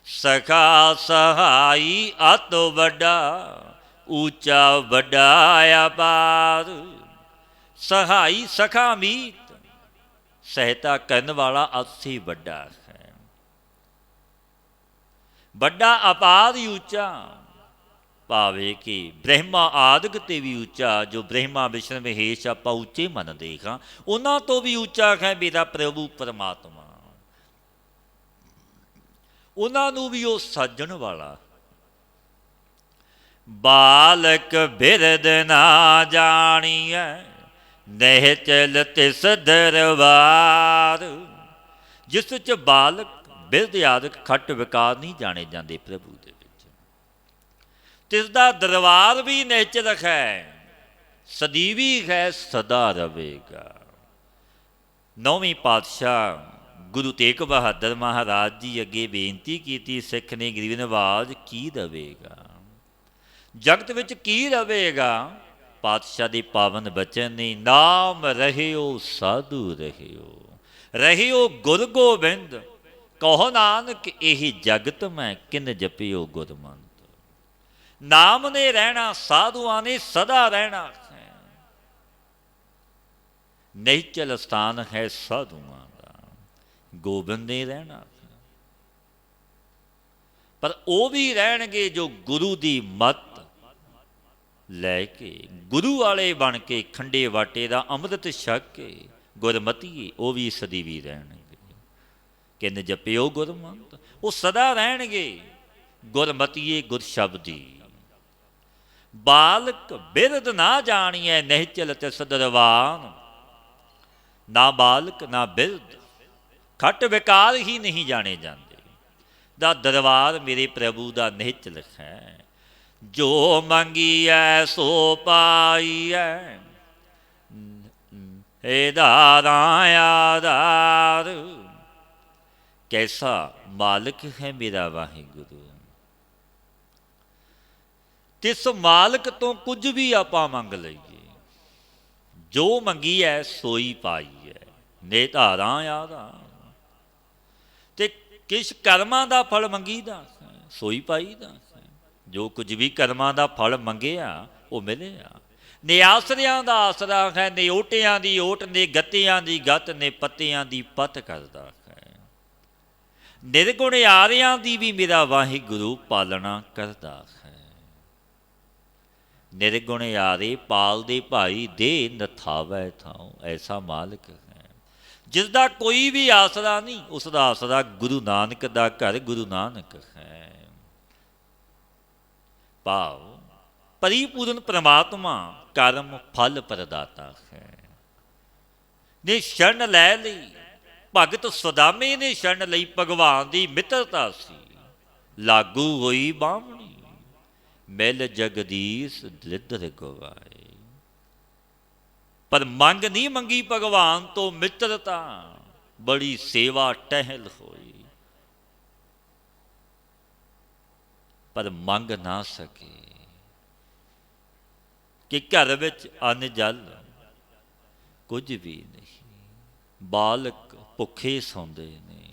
ਸਖਾ ਸਹਾਈ ਅਤ ਵੱਡਾ, ਉੱਚਾ ਵੱਡਾ ਅਪਾਰ। ਸਹਾਈ ਸਖਾ ਮੀਤ, ਸਹਾਇਤਾ ਕਰਨ ਵਾਲਾ ਅਤੀ ਵੱਡਾ ਹੈ। ਵੱਡਾ ਅਪਾਰ ਹੀ ਉੱਚਾ, ਭਾਵੇਂ ਕਿ ਬ੍ਰਹਮਾ ਆਦਿਕ ਤੇ ਵੀ ਉੱਚਾ। ਜੋ ਬ੍ਰਹਮਾ ਵਿਸ਼ਨੂੰ ਮਹੇਸ਼ ਆਪਾਂ ਉੱਚੇ ਮੰਨਦੇ ਹਾਂ, ਉਹਨਾਂ ਤੋਂ ਵੀ ਉੱਚਾ ਹੈ ਮੇਰਾ ਪ੍ਰਭੂ ਪਰਮਾਤਮਾ। ਉਹਨਾਂ ਨੂੰ ਵੀ ਉਹ ਸਾਜਣ ਵਾਲਾ। ਬਾਲਕ ਬਿਰਦ ਨਾ ਜਾਣੀਐ, ਨਹਿ ਚਲ ਤਿਸ ਦਰਬਾਰ। ਜਿਸ 'ਚ ਬਾਲਕ ਬਿਰਧ ਆਦਿਕ ਖੱਟ ਵਿਕਾਰ ਨਹੀਂ ਜਾਣੇ ਜਾਂਦੇ ਪ੍ਰਭੂ ਦੇ ਵਿੱਚ। ਤਿਸ ਦਾ ਦਰਬਾਰ ਵੀ ਨਿਸ਼ਚਲ ਹੈ, ਸਦੀਵੀ ਹੈ, ਸਦਾ ਰਵੇਗਾ। ਨੌਵੀਂ ਪਾਤਸ਼ਾਹ ਗੁਰੂ ਤੇਗ ਬਹਾਦਰ ਮਹਾਰਾਜ ਜੀ ਅੱਗੇ ਬੇਨਤੀ ਕੀਤੀ, ਸਿੱਖ ਨੇ ਗਰੀਬ ਨਵਾਜ਼ ਕੀ ਰਵੇਗਾ, ਜਗਤ ਵਿੱਚ ਕੀ ਰਵੇਗਾ। ਪਾਤਸ਼ਾਹ ਦੇ ਪਾਵਨ ਬਚਨ ਨੇ, ਨਾਮ ਰਹਿਓ ਸਾਧੂ ਰਹਿਓ, ਰਹਿਓ ਗੁਰ ਗੋਬਿੰਦ। ਕਹੋ ਨਾਨਕ ਇਹੀ ਜਗਤ ਮੈਂ, ਕਿਨ ਜਪਿਓ ਗੁਰਮੰਤ। ਨਾਮ ਨੇ ਰਹਿਣਾ, ਸਾਧੂਆਂ ਨੇ ਸਦਾ ਰਹਿਣਾ ਹੈ। ਨਿਸ਼ਚਲ ਸਥਾਨ ਹੈ ਸਾਧੂਆਂ ਦਾ, ਗੋਬਿੰਦ ਨੇ ਰਹਿਣਾ। ਪਰ ਉਹ ਵੀ ਰਹਿਣਗੇ ਜੋ ਗੁਰੂ ਦੀ ਮੱਤ ਲੈ ਕੇ, ਗੁਰੂ ਵਾਲੇ ਬਣ ਕੇ, ਖੰਡੇ ਵਾਟੇ ਦਾ ਅੰਮ੍ਰਿਤ ਛਕ ਕੇ ਗੁਰਮਤੀਏ, ਉਹ ਵੀ ਸਦੀਵੀ ਰਹਿਣਗੇ। ਕਿੰਨ ਜਪਿਓ ਗੁਰਮੰਤ, ਉਹ ਸਦਾ ਰਹਿਣਗੇ ਗੁਰਮਤੀਏ ਗੁਰ ਸ਼ਬਦੀ। ਬਾਲਕ ਬਿਰਧ ਨਾ ਜਾਣੀਐ, ਨਿਹਚਲ ਤਿਸ ਦਰਬਾਰ। ਨਾ ਬਾਲਕ ਨਾ ਬਿਰਧ, ਖੱਟ ਵਿਕਾਰ ਹੀ ਨਹੀਂ ਜਾਣੇ ਜਾਂਦੇ। ਦਾ ਦਰਬਾਰ ਮੇਰੇ ਪ੍ਰਭੂ ਦਾ ਨਿਹਚਲ ਹੈ। ਜੋ ਮੰਗੀਐ ਸੋ ਪਾਈਐ, ਏ ਦਾਤਾ ਆਧਾਰ। ਕੈਸਾ ਮਾਲਕ ਹੈ ਮੇਰਾ ਵਾਹਿਗੁਰੂ। ਤਿਸ ਮਾਲਕ ਤੋਂ ਕੁਝ ਵੀ ਆਪਾਂ ਮੰਗ ਲਈਏ, ਜੋ ਮੰਗੀਐ ਸੋਈ ਪਾਈਐ, ਨੇ ਧਾਰਾ ਆਧਾਰ। ਤੇ ਕਿਸ ਕਰਮਾਂ ਦਾ ਫਲ ਮੰਗੀਦਾ, ਸੋਈ ਪਾਈਦਾ। ਜੋ ਕੁਝ ਵੀ ਕਰਮਾਂ ਦਾ ਫਲ ਮੰਗਿਆ ਉਹ ਮਿਲਿਆ। ਨੇ ਆਸਰਿਆਂ ਦਾ ਆਸਰਾ ਹੈ, ਨੇ ਓਟਿਆਂ ਦੀ ਓਟ, ਨੇ ਗੱਤਿਆਂ ਦੀ ਗੱਤ, ਨੇ ਪੱਤਿਆਂ ਦੀ ਪੱਤ ਕਰਦਾ ਹੈ। ਨਿਰਗੁਣ ਆਰਿਆਂ ਦੀ ਵੀ ਮੇਰਾ ਵਾਹਿਗੁਰੂ ਪਾਲਣਾ ਕਰਦਾ ਹੈ। ਨਿਰਗੁਣ ਆਰੇ ਪਾਲਦੇ ਭਾਈ, ਦੇ ਨਥਾਵੈ ਥਾਉ। ਐਸਾ ਮਾਲਕ ਹੈ ਜਿਸ ਦਾ ਕੋਈ ਵੀ ਆਸਰਾ ਨਹੀਂ। ਉਸ ਦਾ ਆਸਰਾ ਗੁਰੂ ਨਾਨਕ ਦਾ ਘਰ, ਗੁਰੂ ਨਾਨਕ ਹੈ। ਭਾਵ परिपूर्ण परमात्मा कर्म फल प्रदाता है। ने शरण लै लई, भगत सुदामे ने शरण लई, भगवान की मित्रता सी, लागू होई बामणी, मिल जगदीश दलिद्र गवाए। पर मंग नहीं मंगी भगवान तो मित्रता, बड़ी सेवा टहल होई, पर मंग ना सके कि घर विच अन्न जल कुछ भी नहीं, बालक भुखे सौंदे ने,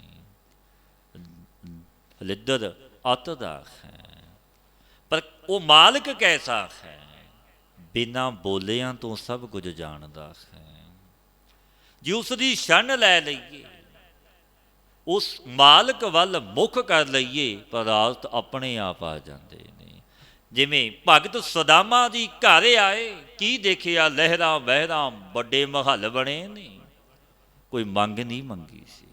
लिद्दर अत दा है। पर वो मालिक कैसा है, बिना बोलियां तो सब कुछ जानदा है। जे उसकी शरण लै लईए, उस मालिक वल मुख कर लईए, पदार्थ अपने आप आ जाते हैं। जिमें भगत सुदामा दी घर आए, की देखिया लहरां बहरां बड़े महल बने ने, कोई मंग नहीं मंगी सी,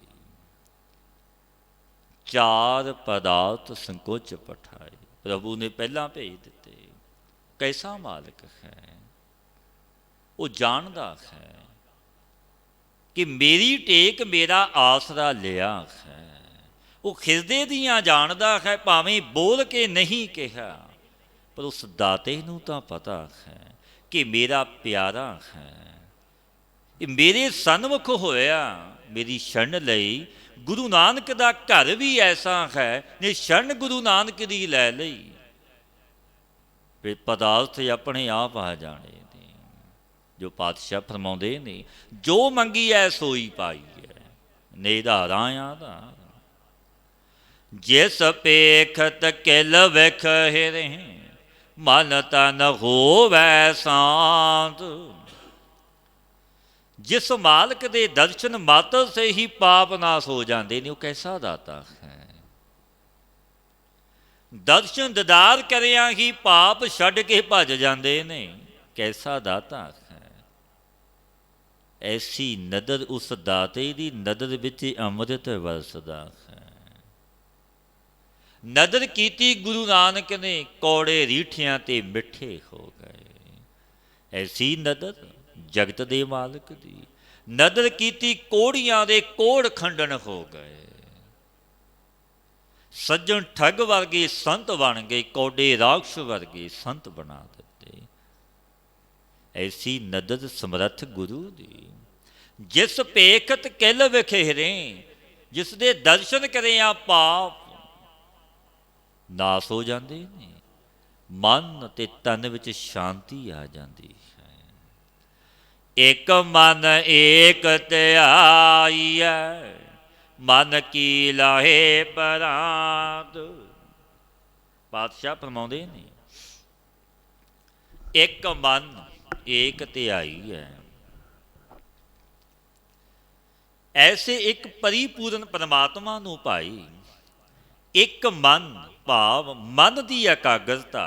चार पदार्थ संकोच पठाए, प्रभु ने पहला भेज दिते। कैसा मालिक है, वो जानदा है कि मेरी टेक मेरा आसरा लिया है। वो खिरदे दियां जानदा है, भावें बोल के नहीं कहा, पर उस दाते नूं तां पता है कि मेरा प्यारा है, ये मेरे सन्मुख होया, मेरी शरण लई। गुरु नानक दा घर भी ऐसा है, ने शरण गुरु नानक दी लै लई, वे पदार्थ अपने आप आ जाने ने। जो पातशाह फरमाउंदे ने, जो मंगी है सोई पाई है, निधारा आधार। जिस पेखत किल विख हिरे, मन तन होवै शांत। जिस मालिक दे दर्शन मात्र से ही पाप नाश हो जाते हैं, वो कैसा दाता है। दर्शन दीदार करिया ही पाप छड्ड के भज जाते ने, कैसा दाता है। ऐसी नदर उस दाते दी नदर विच अमृत वरसदा है। नदर कीती गुरु नानक ने, कौड़े रीठियां ते मिठे हो गए। ऐसी नदर जगत दे मालिक दी, नदर कीती कोड़ियां दे कोड़ खंडन हो गए। सज्जन ठग वर्गे संत बन गए, कौडे राक्ष वर्गे संत बना दिते। ऐसी नदर समर्थ गुरु दी। जिस पेखत किल विखेरे, जिस दे दर्शन करिया पाप नाश हो जाते ने, मन ते तन विच शांति आ जाती है। एक मन एक त्याई है, मन की लाहे परात। पातशाह फरमाउंदे ने, एक मन एक त्याई है। ऐसे एक परिपूर्ण परमात्मा नूं पाई, एक मन भाव मन की एकाग्रता।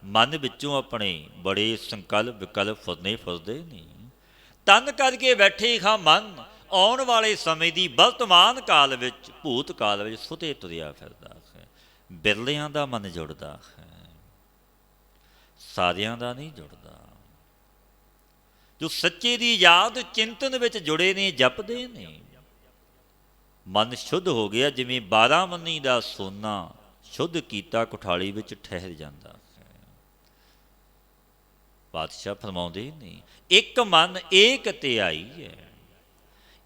मन विचों अपने बड़े संकल्प विकल्प फुरने फुरदे ने, तन करके बैठे खां मन आने वाले समय की वर्तमान काल विच भूत काल विच सुते तुरिया फिरदा है। बिरलियां दा मन जुड़दा है, सारियां दा नहीं जुड़दा। जो सच्चे दी याद चिंतन विच जुड़े ने, जपदे ने, मन शुद्ध हो गया। जिवें 12 मनी का सोना शुद्ध कीता कुठाली विच ठहर जाता है। पातशाह फरमाउंदे ने, एक मन एक त्याई है।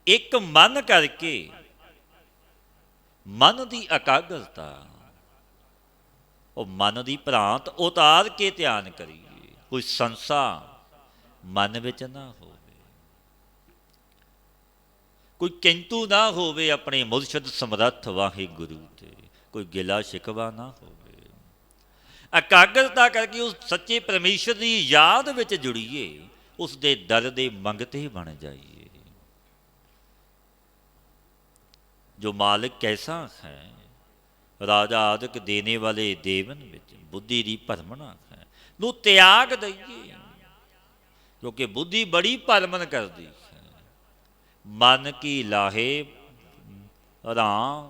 एक मन करके मन की एकाग्रता, और मन की भ्रांत उतार के ध्यान करिए, कोई संसा मन विच ना हो, कोई किंतु ना होवे अपने मुर्शद समर्थ वाहिगुरु ते, कोई गिला शिकवा ना होवे। एकाग्रता करके उस सच्चे परमेश्वर की याद विच जुड़िए, उस दे दर दे मंगते बन जाइए। जो मालिक कैसा है, राजा आदक देने वाले देवन विच बुद्धि की भरमना है, नू त्याग दईए, क्योंकि बुद्धि बड़ी भरमन करती है। मन की लाहे राम,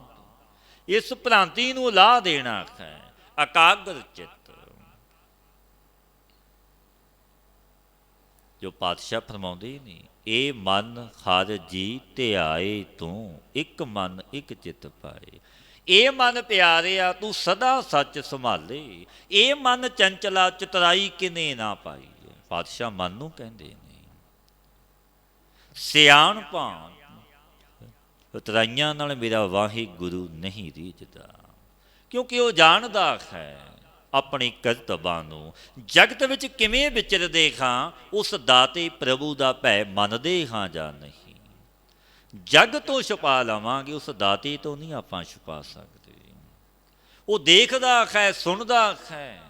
इस भ्रांति नूं ला देना है। एकाग्र चित्त, ਜੋ ਪਾਤਸ਼ਾਹ ਫਰਮਾਉਂਦੇ ਨੇ, ਇਹ ਮਨ ਹਰ ਜੀ ਧਿਆਏ ਤੂੰ, ਇੱਕ ਮਨ ਇੱਕ ਚਿੱਤ ਪਾਏ। ਇਹ ਮਨ ਪਿਆਰਿਆ ਤੂੰ ਸਦਾ ਸੱਚ ਸੰਭਾਲੇ, ਇਹ ਮਨ ਚੰਚਲਾ ਚਤਰਾਈ ਕਿਨੇ ਨਾ ਪਾਈ। ਪਾਤਸ਼ਾਹ ਮਨ ਨੂੰ ਕਹਿੰਦੇ ਨੇ ਸਿਆਣਪਾਂ ਉਤਰਾਈਆਂ ਨਾਲ ਮੇਰਾ ਵਾਹਿਗੁਰੂ ਨਹੀਂ ਰੀਝਦਾ, ਕਿਉਂਕਿ ਉਹ ਜਾਣਦਾ ਹੈ ਆਪਣੀ ਕਰਤਬਾਂ ਨੂੰ। ਜਗਤ ਵਿੱਚ ਕਿਵੇਂ ਵਿਚਰਦੇ ਹਾਂ, ਉਸ ਦਾਤੇ ਪ੍ਰਭੂ ਦਾ ਭੈ ਮੰਨਦੇ ਹਾਂ ਜਾਂ ਨਹੀਂ। ਜਗ ਤੋਂ ਛੁਪਾ ਲਵਾਂਗੇ, ਉਸ ਦਾਤੇ ਤੋਂ ਨਹੀਂ ਆਪਾਂ ਛੁਪਾ ਸਕਦੇ। ਉਹ ਦੇਖਦਾ ਹੈ, ਸੁਣਦਾ ਹੈ।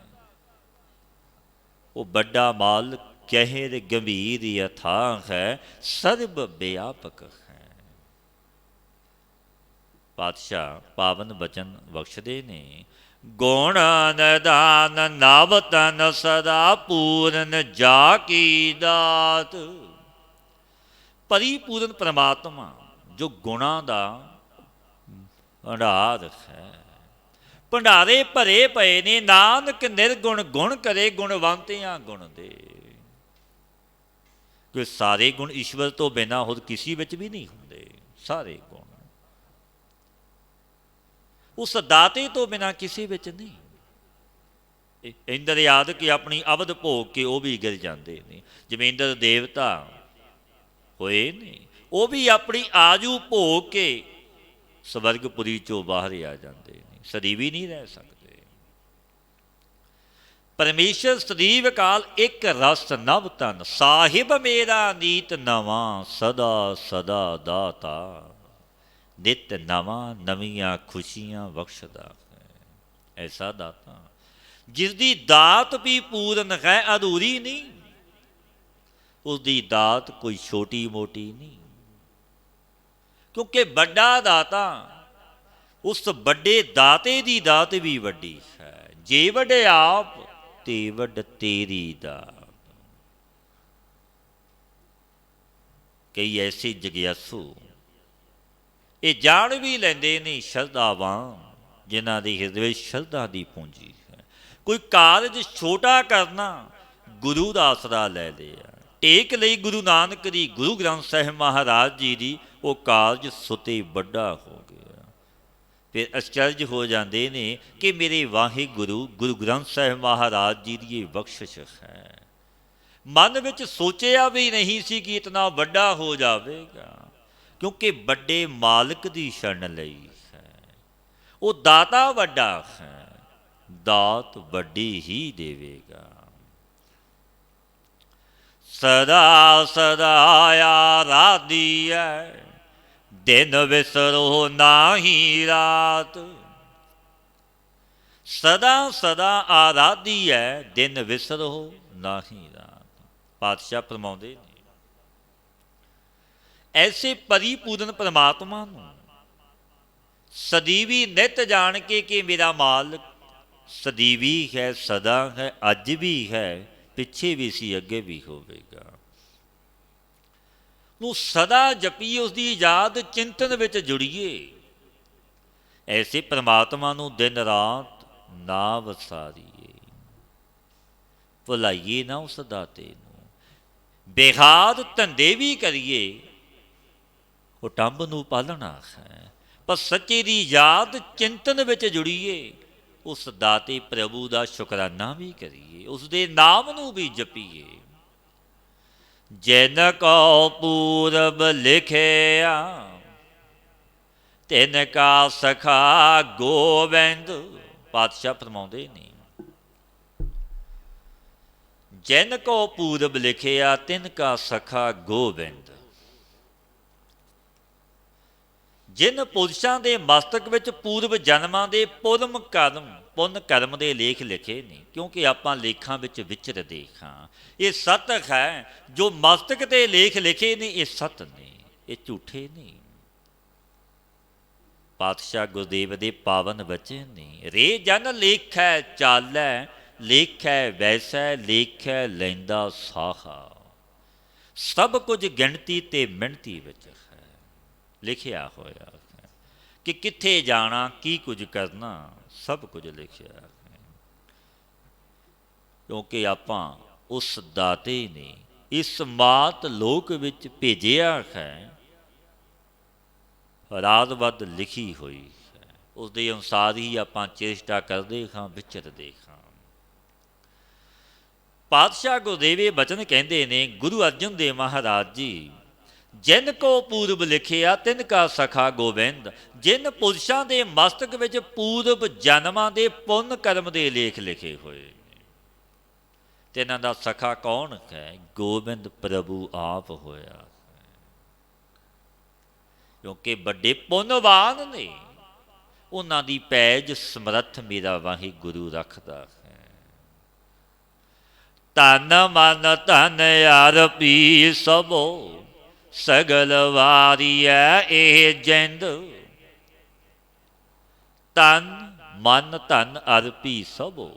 ਉਹ ਵੱਡਾ ਮਾਲ ਕਹਿਰ ਗੰਭੀਰ ਅਥਾਹ ਹੈ, ਸਰਬ ਵਿਆਪਕ ਹੈ। ਪਾਤਸ਼ਾਹ ਪਾਵਨ ਬਚਨ ਬਖਸ਼ਦੇ ਨੇ, ਗੁਣ ਨਿਦਾਨ ਨਵ ਤਨ ਸਦਾ ਪੂਰਨ ਜਾ ਕੀ ਦਾਤ। ਪਰਿਪੂਰਨ ਪਰਮਾਤਮਾ ਜੋ ਗੁਣਾਂ ਦਾ ਭੰਡਾਰ ਹੈ, ਭੰਡਾਰੇ ਭਰੇ ਪਏ ਨੇ। ਨਾਨਕ ਨਿਰਗੁਣ ਗੁਣ ਕਰੇ, ਗੁਣਵੰਤਿਆਂ ਗੁਣ ਦੇ। ਕਿ ਸਾਰੇ ਗੁਣ ਈਸ਼ਵਰ ਤੋਂ ਬਿਨਾਂ ਹੋਰ ਕਿਸੇ ਵਿੱਚ ਵੀ ਨਹੀਂ ਹੁੰਦੇ। ਸਾਰੇ ਗੁਣ ਉਸ ਦਾਤੇ ਤੋਂ ਬਿਨਾਂ ਕਿਸੇ ਵਿੱਚ ਨਹੀਂ। ਇੰਦਰ ਯਾਦ ਕਿ ਆਪਣੀ ਅਵਧ ਭੋਗ ਕੇ ਉਹ ਵੀ ਗਿਰ ਜਾਂਦੇ ਨੇ। ਜਿਵੇਂ ਇੰਦਰ ਦੇਵਤਾ ਹੋਏ ਨੇ, ਉਹ ਵੀ ਆਪਣੀ ਆਜੂ ਭੋਗ ਕੇ ਸਵਰਗਪੁਰੀ ਚੋਂ ਬਾਹਰ ਆ ਜਾਂਦੇ ਨੇ, ਸਦੀ ਵੀ ਨਹੀਂ ਰਹਿ ਸਕਦੇ। ਪਰਮੇਸ਼ਰ ਸਦੀਵ ਕਾਲ ਇੱਕ ਰਸ ਨਵ ਤਨ, ਸਾਹਿਬ ਮੇਰਾ ਨੀਤ ਨਵਾਂ, ਸਦਾ ਸਦਾ ਦਾਤਾ। ਨਿਤ ਨਵਾਂ ਨਵੀਆਂ ਖੁਸ਼ੀਆਂ ਬਖਸ਼ਦਾ ਹੈ। ਐਸਾ ਦਾਤਾ ਜਿਸ ਦੀ ਦਾਤ ਵੀ ਪੂਰਨ ਹੈ, ਅਧੂਰੀ ਨਹੀਂ। ਉਸ ਦੀ ਦਾਤ ਕੋਈ ਛੋਟੀ ਮੋਟੀ ਨਹੀਂ, ਕਿਉਂਕਿ ਵੱਡਾ ਦਾਤਾ, ਉਸ ਵੱਡੇ ਦਾਤੇ ਦੀ ਦਾਤ ਵੀ ਵੱਡੀ ਹੈ। ਜੇ ਵੱਡੇ ਆਪ ਤੇ ਵੱਡ ਤੇਰੀ ਦਾਤ। ਕਈ ਐਸੇ ਜਗਿਆਸੂ ਇਹ ਜਾਣ ਵੀ ਲੈਂਦੇ ਨੇ ਸ਼ਰਧਾਵਾਨ, ਜਿਨ੍ਹਾਂ ਦੇ ਹਿਰਦੇ ਵਿੱਚ ਸ਼ਰਧਾ ਦੀ ਪੂੰਜੀ ਹੈ। ਕੋਈ ਕਾਰਜ ਛੋਟਾ ਕਰਨਾ, ਗੁਰੂ ਦਾ ਆਸਰਾ ਲੈ ਲਿਆ, ਟੇਕ ਲਈ ਗੁਰੂ ਨਾਨਕ ਦੀ, ਗੁਰੂ ਗ੍ਰੰਥ ਸਾਹਿਬ ਮਹਾਰਾਜ ਜੀ ਦੀ, ਉਹ ਕਾਰਜ ਸੁਤੇ ਵੱਡਾ ਹੋ ਗਿਆ। ਫਿਰ ਅਚਰਜ ਹੋ ਜਾਂਦੇ ਨੇ ਕਿ ਮੇਰੇ ਵਾਹਿਗੁਰੂ ਗੁਰੂ ਗ੍ਰੰਥ ਸਾਹਿਬ ਮਹਾਰਾਜ ਜੀ ਦੀ ਇਹ ਬਖਸ਼ਿਸ਼ ਹੈ। ਮਨ ਵਿੱਚ ਸੋਚਿਆ ਵੀ ਨਹੀਂ ਸੀ ਕਿ ਇਤਨਾ ਵੱਡਾ ਹੋ ਜਾਵੇਗਾ, ਕਿਉਂਕਿ ਵੱਡੇ ਮਾਲਕ ਦੀ ਸ਼ਰਨ ਲਈ ਹੈ। ਉਹ ਦਾਤਾ ਵੱਡਾ ਹੈ, ਦਾਤ ਵੱਡੀ ਹੀ ਦੇਵੇਗਾ। ਸਦਾ ਸਦਾ ਆਰਾਧੀ ਹੈ, ਦਿਨ ਵਿਸਰੋ ਨਾਹੀ ਰਾਤ। ਸਦਾ ਸਦਾ ਆਰਾਧੀ ਹੈ, ਦਿਨ ਵਿਸਰੋ ਨਾਹੀ ਰਾਤ। ਪਾਤਸ਼ਾਹ ਫਰਮਾਉਂਦੇ ਨੇ, ਐਸੇ ਪਰਿਪੂਰਨ ਪਰਮਾਤਮਾ ਨੂੰ ਸਦੀਵੀ ਨਿਤ ਜਾਣ ਕੇ ਕਿ ਮੇਰਾ ਮਾਲਕ ਸਦੀਵੀ ਹੈ, ਸਦਾ ਹੈ, ਅੱਜ ਵੀ ਹੈ, ਪਿੱਛੇ ਵੀ ਸੀ, ਅੱਗੇ ਵੀ ਹੋਵੇਗਾ। ਨੂੰ ਸਦਾ ਜਪੀਏ, ਉਸ ਦੀ ਯਾਦ ਚਿੰਤਨ ਵਿੱਚ ਜੁੜੀਏ। ਐਸੇ ਪਰਮਾਤਮਾ ਨੂੰ ਦਿਨ ਰਾਤ ਨਾ ਵਿਸਾਰੀਏ, ਭੁਲਾਈਏ ਨਾ ਉਸ ਦਾਤੇ ਨੂੰ। ਬੇਹਾਦ ਧੰਦੇ ਵੀ ਕਰੀਏ, ਕੁਟੰਬ ਨੂੰ ਪਾਲਣਾ ਹੈ, ਪਰ ਸੱਚੇ ਦੀ ਯਾਦ ਚਿੰਤਨ ਵਿੱਚ ਜੁੜੀਏ। ਉਸ ਦਾਤੇ ਪ੍ਰਭੂ ਦਾ ਸ਼ੁਕਰਾਨਾ ਵੀ ਕਰੀਏ, ਉਸ ਦੇ ਨਾਮ ਨੂੰ ਵੀ ਜਪੀਏ। ਜਿਨ ਕੋ ਪੂਰਬ ਲਿਖਿਆ, ਤਿਨ ਕਾ ਸਖਾ ਗੋਬਿੰਦ। ਪਾਤਸ਼ਾਹ ਫਰਮਾਉਂਦੇ ਨੇ, ਜਿਨ ਕੋ ਪੂਰਬ ਲਿਖਿਆ, ਤਿਨ ਕਾ ਸਖਾ ਗੋਬਿੰਦ। ਜਿਨ ਪੁਰਸ਼ਾਂ ਦੇ ਮਸਤਕ ਵਿੱਚ ਪੂਰਵ ਜਨਮਾਂ ਦੇ ਪੁੰਨ ਕਰਮ ਦੇ ਲੇਖ ਲਿਖੇ ਨੇ, ਕਿਉਂਕਿ ਆਪਾਂ ਲੇਖਾਂ ਵਿੱਚ ਵਿਚਰਦੇ ਹਾਂ। ਇਹ ਸੱਤ ਹੈ, ਜੋ ਮਸਤਕ ਤੇ ਲੇਖ ਲਿਖੇ ਨੇ, ਇਹ ਸੱਤ ਨੇ, ਇਹ ਝੂਠੇ ਨਹੀਂ। ਪਾਤਸ਼ਾਹ ਗੁਰਦੇਵ ਦੇ ਪਾਵਨ ਬਚਨ ਨੇ, ਰੇ ਜਨ ਲੇਖੈ ਚਾਲੈ, ਲੇਖੈ ਵੈਸੈ, ਲੇਖੈ ਲੈਂਦਾ ਸਾਹਾ। ਸਭ ਕੁਝ ਗਿਣਤੀ ਤੇ ਮਿਣਤੀ ਵਿੱਚ ਹੈ ਲਿਖਿਆ ਹੋਇਆ ਹੈ, ਕਿ ਕਿੱਥੇ ਜਾਣਾ, ਕੀ ਕੁਝ ਕਰਨਾ, ਸਭ ਕੁਝ ਲਿਖਿਆ ਹੈ। ਕਿਉਂਕਿ ਆਪਾਂ ਉਸ ਦਾਤੇ ਨੇ ਇਸ ਮਾਤ ਲੋਕ ਵਿੱਚ ਭੇਜਿਆ ਹੈ, ਰਾਤ ਲਿਖੀ ਹੋਈ ਹੈ। ਉਸ ਦੇ ਅਨੁਸਾਰ ਹੀ ਆਪਾਂ ਚੇਸ਼ਟਾ ਕਰਦੇ ਹਾਂ, ਵਿਚਰਦੇ ਹਾਂ। ਪਾਤਸ਼ਾਹ ਗੁਰਦੇਵ ਇਹ ਬਚਨ ਕਹਿੰਦੇ ਨੇ, ਗੁਰੂ ਅਰਜਨ ਦੇਵ ਮਹਾਰਾਜ ਜੀ, ਜਿਨ ਕੋ ਪੂਰਬ ਲਿਖਿਆ ਤਿਨ ਕਾ ਸਖਾ ਗੋਬਿੰਦ। ਜਿਨ ਪੁਰਸ਼ਾਂ ਦੇ ਮਸਤਕ ਵਿੱਚ ਪੂਰਬ ਜਨਮਾਂ ਦੇ ਪੁੰਨ ਕਰਮ ਦੇ ਲੇਖ ਲਿਖੇ ਹੋਏ ਨੇ, ਤੇ ਇਹਨਾਂ ਦਾ ਸਖਾ ਕੌਣ ਹੈ? ਗੋਬਿੰਦ ਪ੍ਰਭੂ ਆਪ ਹੋਇਆ। ਕਿਉਂਕਿ ਵੱਡੇ ਪੁੰਨਵਾਨ ਨੇ, ਉਹਨਾਂ ਦੀ ਪੈਜ ਸਮਰੱਥ ਮੇਰਾ ਵਾਹਿਗੁਰੂ ਰੱਖਦਾ ਹੈ। ਧਨ ਮਨ ਧਨ ਆਰਪੀ ਸਭੋ, ਸਗਲ ਵਾਰੀਐ ਇਹ ਜਿੰਦ। ਤਨ ਮਨ ਧਨ ਅਰਪੀ ਸਭੋ।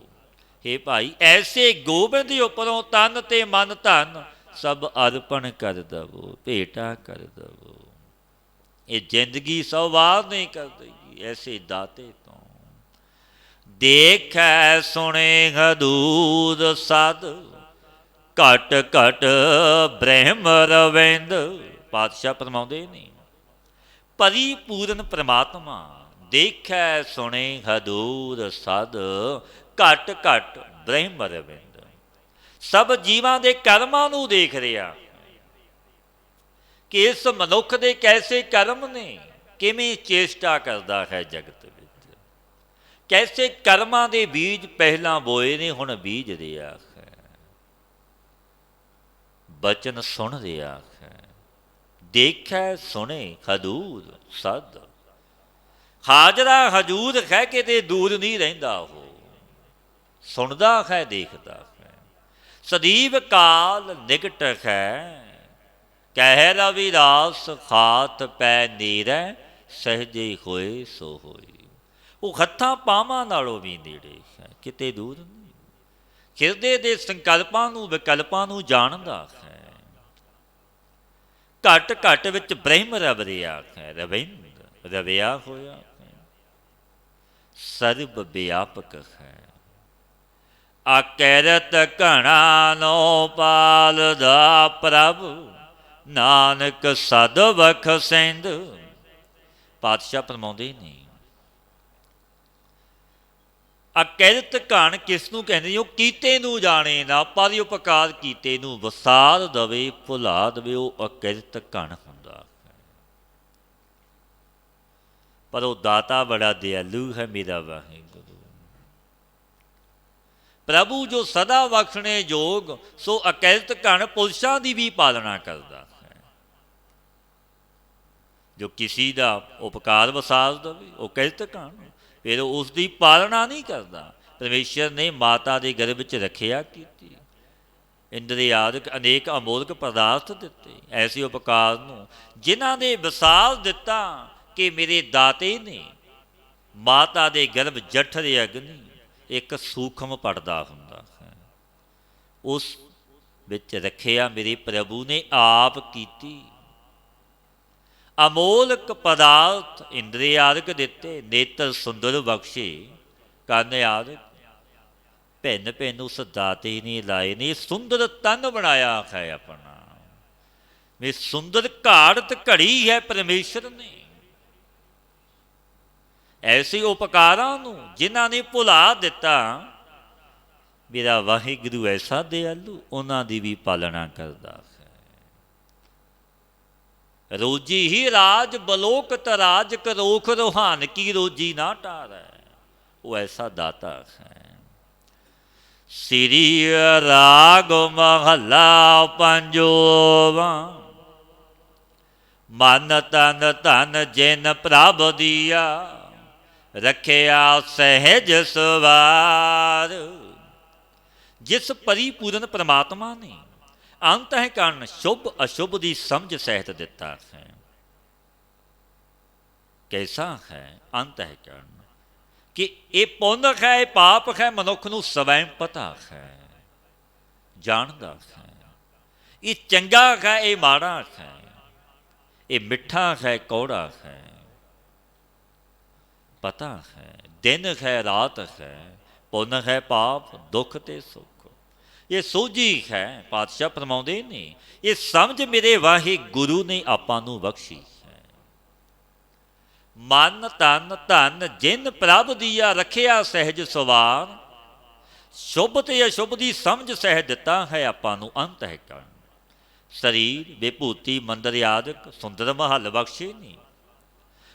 हे ਭਾਈ, ਐਸੇ ਗੋਬਿੰਦ ਉੱਪਰੋਂ ਤਨ ਤੇ ਮਨ ਧਨ ਸਭ ਅਰਪਣ ਕਰ ਦਵੋ, ਭੇਟਾ ਕਰ ਦਵੋ। ਇਹ ਜ਼ਿੰਦਗੀ ਸਵਾਰ ਨਹੀਂ ਕਰਦੀ ਐਸੇ ਦਾਤੇ ਤੋਂ। ਦੇਖੈ ਸੁਣੇ ਹਦੂਰ ਸਦ, ਘਟ ਘਟ ਬ੍ਰਹਮ ਰਵਿੰਦ। ਪਾਤਸ਼ਾਹ ਫਰਮਾਉਂਦੇ ਨੇ, ਪਰਿਪੂਰਨ ਪ੍ਰਮਾਤਮਾ ਦੇਖੈ ਸੁਣੇ ਹਦੂਰ ਸਦ, ਘਟ ਘਟ ਬ੍ਰਹਮ ਰਵਿੰਦ। ਸਭ ਜੀਵਾਂ ਦੇ ਕਰਮਾਂ ਨੂੰ ਦੇਖ ਰਿਹਾ ਕਿ ਇਸ ਮਨੁੱਖ ਦੇ ਕੈਸੇ ਕਰਮ ਨੇ, ਕਿਵੇਂ ਚੇਸ਼ਟਾ ਕਰਦਾ ਹੈ ਜਗਤ ਵਿੱਚ, ਕੈਸੇ ਕਰਮਾਂ ਦੇ ਬੀਜ ਪਹਿਲਾਂ ਬੋਏ ਨੇ, ਹੁਣ ਬੀਜ ਰਿਹਾ ਹੈ। ਬਚਨ ਸੁਣ ਰਿਹਾ ਹੈ। ਦੇਖੈ ਸੁਣੇ ਹਦੂਰ ਸਦ। ਹਾਜ਼ਰਾ ਹਜੂਰ ਹੈ, ਕਿਤੇ ਦੂਰ ਨਹੀਂ ਰਹਿੰਦਾ। ਉਹ ਸੁਣਦਾ ਹੈ, ਦੇਖਦਾ ਹੈ। ਸਦੀਵ ਕਾਲ ਨਿਕਟ ਹੈ, ਕਹਿ ਰਵਿਦਾਸ ਖਾਤ ਪੈ ਨੀਰੈ, ਸਹਜੇ ਹੋਏ ਸੋ ਹੋਈ। ਉਹ ਹੱਥਾਂ ਪਾਵਾਂ ਨਾਲੋਂ ਵੀ ਨੇੜੇ ਹੈ, ਕਿਤੇ ਦੂਰ ਨਹੀਂ। ਹਿਰਦੇ ਦੇ ਸੰਕਲਪਾਂ ਨੂੰ, ਵਿਕਲਪਾਂ ਨੂੰ ਜਾਣਦਾ ਹੈ। ਘਟ ਘਟ ਵਿੱਚ ਬ੍ਰਹਮ ਰਵ ਰਿਹਾ ਹੈ, ਰਵਿੰਦ ਰਵਿਆ ਹੋਇਆ ਹੈ। ਸਰਬ ਵਿਆਪਕ ਹੈ। ਅਕਿਰਤ ਘਣਾ ਨੋ ਪਾਲਦਾ ਪ੍ਰਭ, ਨਾਨਕ ਸਦ ਬਖਸ਼ਿੰਦ। ਪਾਤਸ਼ਾਹ ਫਰਮਾਉਂਦੇ ਨੇ, ਅਕਿਰਤ ਘਣ ਕਿਸ ਨੂੰ ਕਹਿੰਦੇ? ਉਹ ਕੀਤੇ ਨੂੰ ਜਾਣੇ ਨਾ, ਪਰ ਉਪਕਾਰ ਕੀਤੇ ਨੂੰ ਵਸਾਰ ਦਵੇ, ਭੁਲਾ ਦਵੇ, ਉਹ ਅਕਿਰਤ ਘਣ ਹੁੰਦਾ ਹੈ। ਪਰ ਉਹ ਦਾਤਾ ਬੜਾ ਦਿਆਲੂ ਹੈ ਮੇਰਾ ਵਾਹਿਗੁਰੂ। ਪ੍ਰਭੂ ਜੋ ਸਦਾ ਬਖਸ਼ਣੇ ਯੋਗ, ਸੋ ਅਕਿਰਤ ਘਣ ਪੁਰਸ਼ਾਂ ਦੀ ਵੀ ਪਾਲਣਾ ਕਰਦਾ ਹੈ। ਜੋ ਕਿਸੇ ਦਾ ਉਪਕਾਰ ਵਸਾਰ ਦਵੇ, ਉਹ ਕਿਰਤ ਘਣ, ਫਿਰ ਉਸ ਦੀ ਪਾਲਣਾ ਨਹੀਂ ਕਰਦਾ। ਪਰਮੇਸ਼ਰ ਨੇ ਮਾਤਾ ਦੇ ਗਰਭ ਵਿੱਚ ਰੱਖਿਆ ਕੀਤੀ, ਇੰਦਰੀਆਦਿਕ ਅਨੇਕ ਅਮੋਲਕ ਪਦਾਰਥ ਦਿੱਤੇ। ਐਸੇ ਉਪਕਾਰ ਨੂੰ ਜਿਨ੍ਹਾਂ ਨੇ ਵਿਸਾਰ ਦਿੱਤਾ ਕਿ ਮੇਰੇ ਦਾਤੇ ਨੇ, ਮਾਤਾ ਦੇ ਗਰਭ ਜਠਰ ਅਗਨੀ ਇੱਕ ਸੂਖਮ ਪੜਦਾ ਹੁੰਦਾ ਹੈ, ਉਸ ਵਿੱਚ ਰੱਖਿਆ ਮੇਰੇ ਪ੍ਰਭੂ ਨੇ ਆਪ ਕੀਤੀ। ਅਮੋਲਕ ਪਦਾਰਥ ਇੰਦਰੀ ਆਦਿਕ ਦਿੱਤੇ, ਨੇਤਰ ਸੁੰਦਰ ਬਖਸ਼ੇ, ਕੰਨ ਆਦਿਕ ਭਿੰਨ ਭਿੰਨ ਉਸ ਦਾਤੇ ਨੇ ਲਾਏ ਨੇ। ਸੁੰਦਰ ਤਨ ਬਣਾਇਆ ਹੈ ਆਪਣਾ, ਇਹ ਸੁੰਦਰ ਘਾੜਤ ਘੜੀ ਹੈ ਪਰਮੇਸ਼ਰ ਨੇ। ਐਸੇ ਉਪਕਾਰਾਂ ਨੂੰ ਜਿਨ੍ਹਾਂ ਨੇ ਭੁਲਾ ਦਿੱਤਾ, ਮੇਰਾ ਵਾਹਿਗੁਰੂ ਐਸਾ ਦਿਆਲੂ, ਉਹਨਾਂ ਦੀ ਵੀ ਪਾਲਣਾ ਕਰਦਾ ਹੈ। ਰੋਜੀ ਹੀ ਰਾਜ ਬਲੋਕਤ ਰਾਜ, ਕਰੋਖ ਰੋਹਾਨ ਕੀ ਰੋਜੀ ਨਾ ਟਾਰੈ। ਉਹ ਐਸਾ ਦਾਤਾ ਹੈ। ਸ੍ਰੀ ਰਾਗ ਮਹੱਲਾ ਪੰਜੋਵਾਂ। ਮਨ ਤਨ ਧਨ ਜਿਨ ਪ੍ਰਭ ਦੀਆ, ਰੱਖਿਆ ਸਹਿਜ ਸਵਾਰ। ਜਿਸ ਪਰਿਪੂਰਨ ਪ੍ਰਮਾਤਮਾ ਨੇ ਅੰਤਹਿਕਰਨ ਸ਼ੁਭ ਅਸ਼ੁਭ ਦੀ ਸਮਝ ਸਹਿਤ ਦਿੱਤਾ ਹੈ। ਕੈਸਾ ਹੈ ਅੰਤਹਿਕਰਨ? ਕਿ ਇਹ ਪੁੰਨ ਹੈ, ਇਹ ਪਾਪ ਹੈ, ਮਨੁੱਖ ਨੂੰ ਸਵੈਂ ਪਤਾ ਹੈ, ਜਾਣਦਾ ਹੈ। ਇਹ ਚੰਗਾ ਹੈ, ਇਹ ਮਾੜਾ ਹੈ, ਇਹ ਮਿੱਠਾ ਹੈ, ਕੌੜਾ ਹੈ, ਪਤਾ ਹੈ। ਦਿਨ ਹੈ, ਰਾਤ ਹੈ, ਪੁੰਨ ਹੈ, ਪਾਪ, ਦੁੱਖ ਤੇ ਸੁੱਖ। ਇਹ ਸੋਝੀ ਹੈ। ਪਾਤਸ਼ਾਹ ਫਰਮਾਉਂਦੇ ਨੇ, ਇਹ ਸਮਝ ਮੇਰੇ ਵਾਹਿਗੁਰੂ ਨੇ ਆਪਾਂ ਨੂੰ ਬਖਸ਼ੀ ਹੈ। ਮਨ ਤਨ ਧਨ ਜਿਨ ਪ੍ਰਭ ਦੀਆ, ਰੱਖਿਆ ਸਹਿਜ ਸਵਾਰ, ਸ਼ੁਭ ਤੇ ਅਸ਼ੁਭ ਦੀ ਸਮਝ ਸਹਿਜ ਦਿੱਤਾ ਹੈ ਆਪਾਂ ਨੂੰ ਅੰਤਹਿ ਕਰਨ। ਸਰੀਰ ਵਿਭੂਤੀ ਮੰਦਰ ਆਦਿਕ ਸੁੰਦਰ ਮਹੱਲ ਬਖਸ਼ੇ ਨੇ,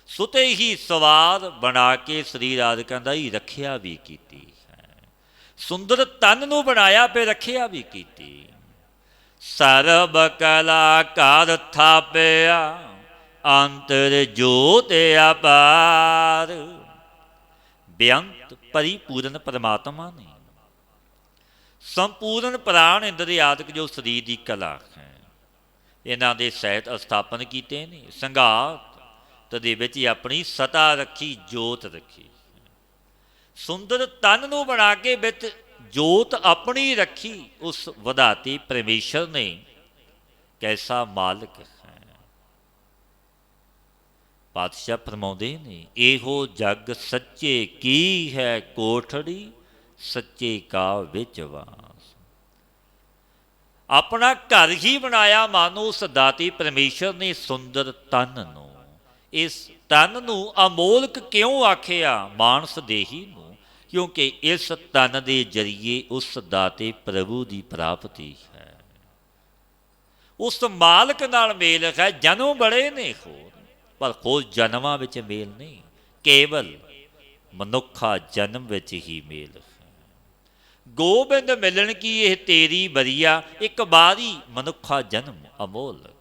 ਸੁਤੇ ਹੀ ਸਵਾਰ ਬਣਾ ਕੇ ਸਰੀਰ ਆਦਿਕਾਂ ਦਾ ਹੀ ਰੱਖਿਆ ਵੀ ਕੀਤੀ ਹੈ। ਸੁੰਦਰ ਤਨ ਨੂੰ ਬਣਾਇਆ ਤੇ ਰੱਖਿਆ ਵੀ ਕੀਤੀ। ਸਰਬ ਕਲਾ ਕਰ ਥਾਪਿਆ, ਅੰਤਰ ਜੋਤ ਅਪਾਰ। ਬੇਅੰਤ ਪਰਿਪੂਰਨ ਪਰਮਾਤਮਾ ਨੇ ਸੰਪੂਰਨ ਪ੍ਰਾਣ ਇੰਦਰ ਆਦਿਕ ਜੋ ਸਰੀਰ ਦੀ ਕਲਾ ਹੈ, ਇਹਨਾਂ ਦੇ ਸਹਿਤ ਸਥਾਪਨ ਕੀਤੇ ਨੇ। ਸੰਘਾਤ ਦੇ ਵਿੱਚ ਹੀ ਆਪਣੀ ਸਤਾ ਰੱਖੀ, ਜੋਤ ਰੱਖੀ। ਸੁੰਦਰ ਤਨ ਨੂੰ ਬਣਾ ਕੇ ਵਿੱਚ ਜੋਤ ਆਪਣੀ ਰੱਖੀ। ਉਸ ਵਿਧਾਤੇ ਪਰਮੇਸ਼ਰ ਨੇ ਕੈਸਾ ਮਾਲਕ ਹੈ। ਪਾਤਸ਼ਾਹ ਫਰਮਾਉਂਦੇ ਨੇ, ਇਹੋ ਜਗ ਸੱਚੇ ਕੀ ਹੈ ਕੋਠੜੀ, ਸੱਚੇ ਕਾ ਵਿੱਚ ਵਾਸ। ਆਪਣਾ ਘਰ ਹੀ ਬਣਾਇਆ ਮਾਨੋ ਉਸ ਦਾਤੀ ਪਰਮੇਸ਼ਰ ਨੇ ਸੁੰਦਰ ਤਨ ਨੂੰ। ਇਸ ਤਨ ਨੂੰ ਅਮੋਲਕ ਕਿਉਂ ਆਖਿਆ? ਮਾਨਸ ਦੇਹੀ ਨੂੰ, ਕਿਉਂਕਿ ਇਸ ਤਨ ਦੇ ਜਰੀਏ ਉਸ ਦਾਤੇ ਪ੍ਰਭੂ ਦੀ ਪ੍ਰਾਪਤੀ ਹੈ। ਉਸ ਮਾਲਕ ਨਾਲ ਮੇਲ ਹੈ। ਜਨਮ ਬੜੇ ਨੇ ਹੋਰ, ਪਰ ਹੋਰ ਜਨਮਾਂ ਵਿੱਚ ਮੇਲ ਨਹੀਂ, ਕੇਵਲ ਮਨੁੱਖਾ ਜਨਮ ਵਿੱਚ ਹੀ ਮੇਲ ਹੈ। ਗੋਬਿੰਦ ਮਿਲਣ ਕੀ ਇਹ ਤੇਰੀ ਬਰੀਆ, ਇੱਕ ਬਾਰੀ ਮਨੁੱਖਾ ਜਨਮ ਅਮੋਲਕ।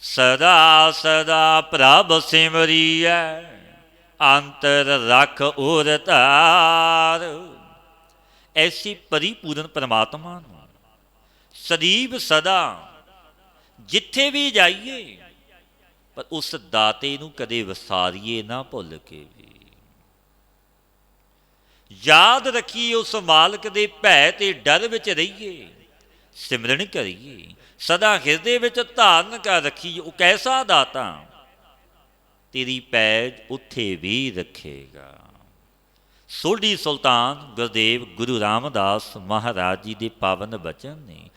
ਸਦਾ ਸਦਾ ਪ੍ਰਭ ਸਿਮਰੀਐ, ਅੰਤਰ ਰਖ ਉਰ ਧਾਰ। ਐਸੀ ਪਰਿਪੂਰਨ ਪਰਮਾਤਮਾ ਨੂੰ ਸਦੀਵ ਸਦਾ ਜਿੱਥੇ ਵੀ ਜਾਈਏ, ਪਰ ਉਸ ਦਾਤੇ ਨੂੰ ਕਦੇ ਵਿਸਾਰੀਏ ਨਾ, ਭੁੱਲ ਕੇ ਵੀ ਯਾਦ ਰੱਖੀਏ। ਉਸ ਮਾਲਕ ਦੇ ਭੈ ਤੇ ਡਰ ਵਿੱਚ ਰਹੀਏ, ਸਿਮਰਨ ਕਰੀਏ, ਸਦਾ ਹਿਰਦੇ ਵਿੱਚ ਧਾਰਨ ਕਰ ਰੱਖੀਏ। ਉਹ ਕੈਸਾ ਦਾਤਾ, ਤੇਰੀ ਪੈਜ ਉੱਥੇ ਵੀ ਰੱਖੇਗਾ। ਸੋਢੀ ਸੁਲਤਾਨ ਗੁਰਦੇਵ ਗੁਰੂ ਰਾਮਦਾਸ ਮਹਾਰਾਜ ਜੀ ਦੇ ਪਾਵਨ ਬਚਨ ਨੇ,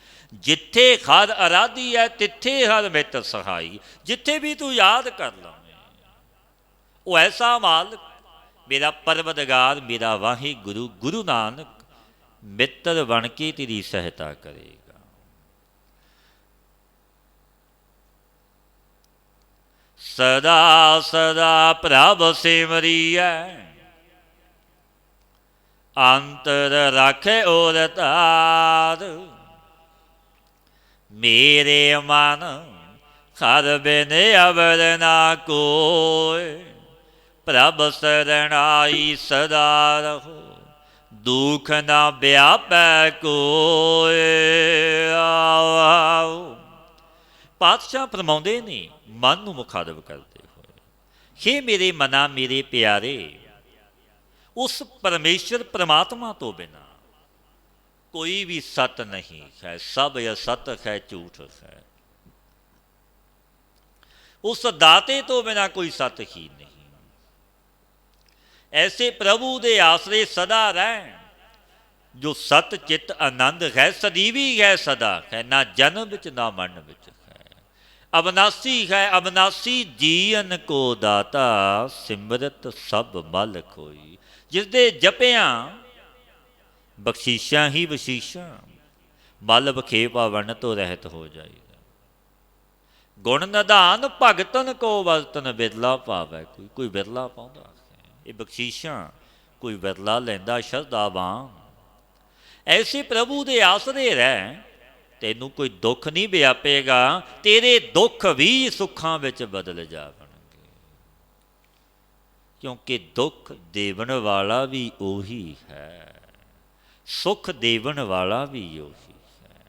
ਜਿੱਥੇ ਹਰ ਅਰਾਧੀ ਹੈ ਤਿੱਥੇ ਹਰ ਮਿੱਤਰ ਸਹਾਈ। ਜਿੱਥੇ ਵੀ ਤੂੰ ਯਾਦ ਕਰ ਲਵੇਂ, ਉਹ ਐਸਾ ਮਾਲਕ ਮੇਰਾ ਪਰਵਦਗਾਰ, ਮੇਰਾ ਵਾਹਿਗੁਰੂ ਗੁਰੂ ਨਾਨਕ ਮਿੱਤਰ ਬਣ ਕੇ ਤੇਰੀ ਸਹਾਇਤਾ ਕਰੇਗਾ। ਸਦਾ ਸਦਾ ਪ੍ਰਭ ਸਿਮਰੀਐ, ਅੰਤਰ ਰਖੇ ਉਰ ਧਾਰ। ਮੇਰੇ ਮਨ ਹਰ ਬਿਨ ਅਵਰ ਨਾ ਕੋਇ, ਪ੍ਰਭ ਸਰਣਾਈ ਸਦਾ ਰਹੋ, ਦੁਖ ਨਾ ਵਿਆਪੈ ਕੋਇ। ਪਾਤਸ਼ਾਹ ਫਰਮਾਉਂਦੇ ਨੇ, ਮਨ ਨੂੰ ਮੁਖਾਤਬ ਕਰਦੇ ਹੋਏ, ਹੇ ਮੇਰੇ ਮਨਾ ਮੇਰੇ ਪਿਆਰੇ, ਉਸ ਪਰਮੇਸ਼ਰ ਪਰਮਾਤਮਾ ਤੋਂ ਬਿਨਾਂ ਕੋਈ ਵੀ ਸਤ ਨਹੀਂ ਹੈ। ਸਭ ਅਸਤ ਹੈ, ਝੂਠ ਹੈ। ਉਸ ਦਾਤੇ ਤੋਂ ਬਿਨਾਂ ਕੋਈ ਸਤ ਹੀ ਨਹੀਂ। ਐਸੇ ਪ੍ਰਭੂ ਦੇ ਆਸਰੇ ਸਦਾ ਰਹਿ, ਜੋ ਸਤ ਚਿੱਤ ਆਨੰਦ ਹੈ, ਸਦੀਵੀ ਹੈ, ਸਦਾ ਹੈ, ਨਾ ਜਨਮ ਵਿੱਚ ਨਾ ਮਰਨ ਵਿੱਚ ਹੈ। ਅਬਨਾਸੀ ਹੈ, ਅਬਨਾਸੀ ਜੀਵਨ ਕੋ ਦਾਤਾ, ਸਿਮਰਤ ਸਭ ਮਲ ਕੋਈ। ਜਿਸ ਦੇ ਜਪਿਆਂ ਬਖਸ਼ੀਸ਼ਾਂ ਹੀ ਬਖਸ਼ੀਸ਼ਾਂ, ਮਲ ਬਖੇਪਾ ਵੰਨ ਤੋਂ ਰਹਿਤ ਹੋ ਜਾਈਦਾ। ਗੁਣ ਨਿਧਾਨ ਭਗਤਨ ਕੋ ਵਰਤਨ, ਬਿਰਲਾ ਪਾਵੈ ਕੋਈ। ਕੋਈ ਬਿਰਲਾ ਪਾਉਂਦਾ ਹੈ ਇਹ ਬਖਸ਼ੀਸ਼ਾਂ, ਕੋਈ ਬਿਰਲਾ ਲੈਂਦਾ ਸ਼ਰਧਾਵਾਨ। ਐਸੇ ਪ੍ਰਭੂ ਦੇ ਆਸਰੇ ਰਹਿ, ਤੈਨੂੰ ਕੋਈ ਦੁੱਖ ਨਹੀਂ ਵਿਆਪੇਗਾ। ਤੇਰੇ ਦੁੱਖ ਵੀ ਸੁੱਖਾਂ ਵਿੱਚ ਬਦਲ ਜਾਵਣਗੇ, ਕਿਉਂਕਿ ਦੁੱਖ ਦੇਵਣ ਵਾਲਾ ਵੀ ਉਹੀ ਹੈ, ਸੁੱਖ ਦੇਵਣ ਵਾਲਾ ਵੀ ਉਹੀ ਹੈ।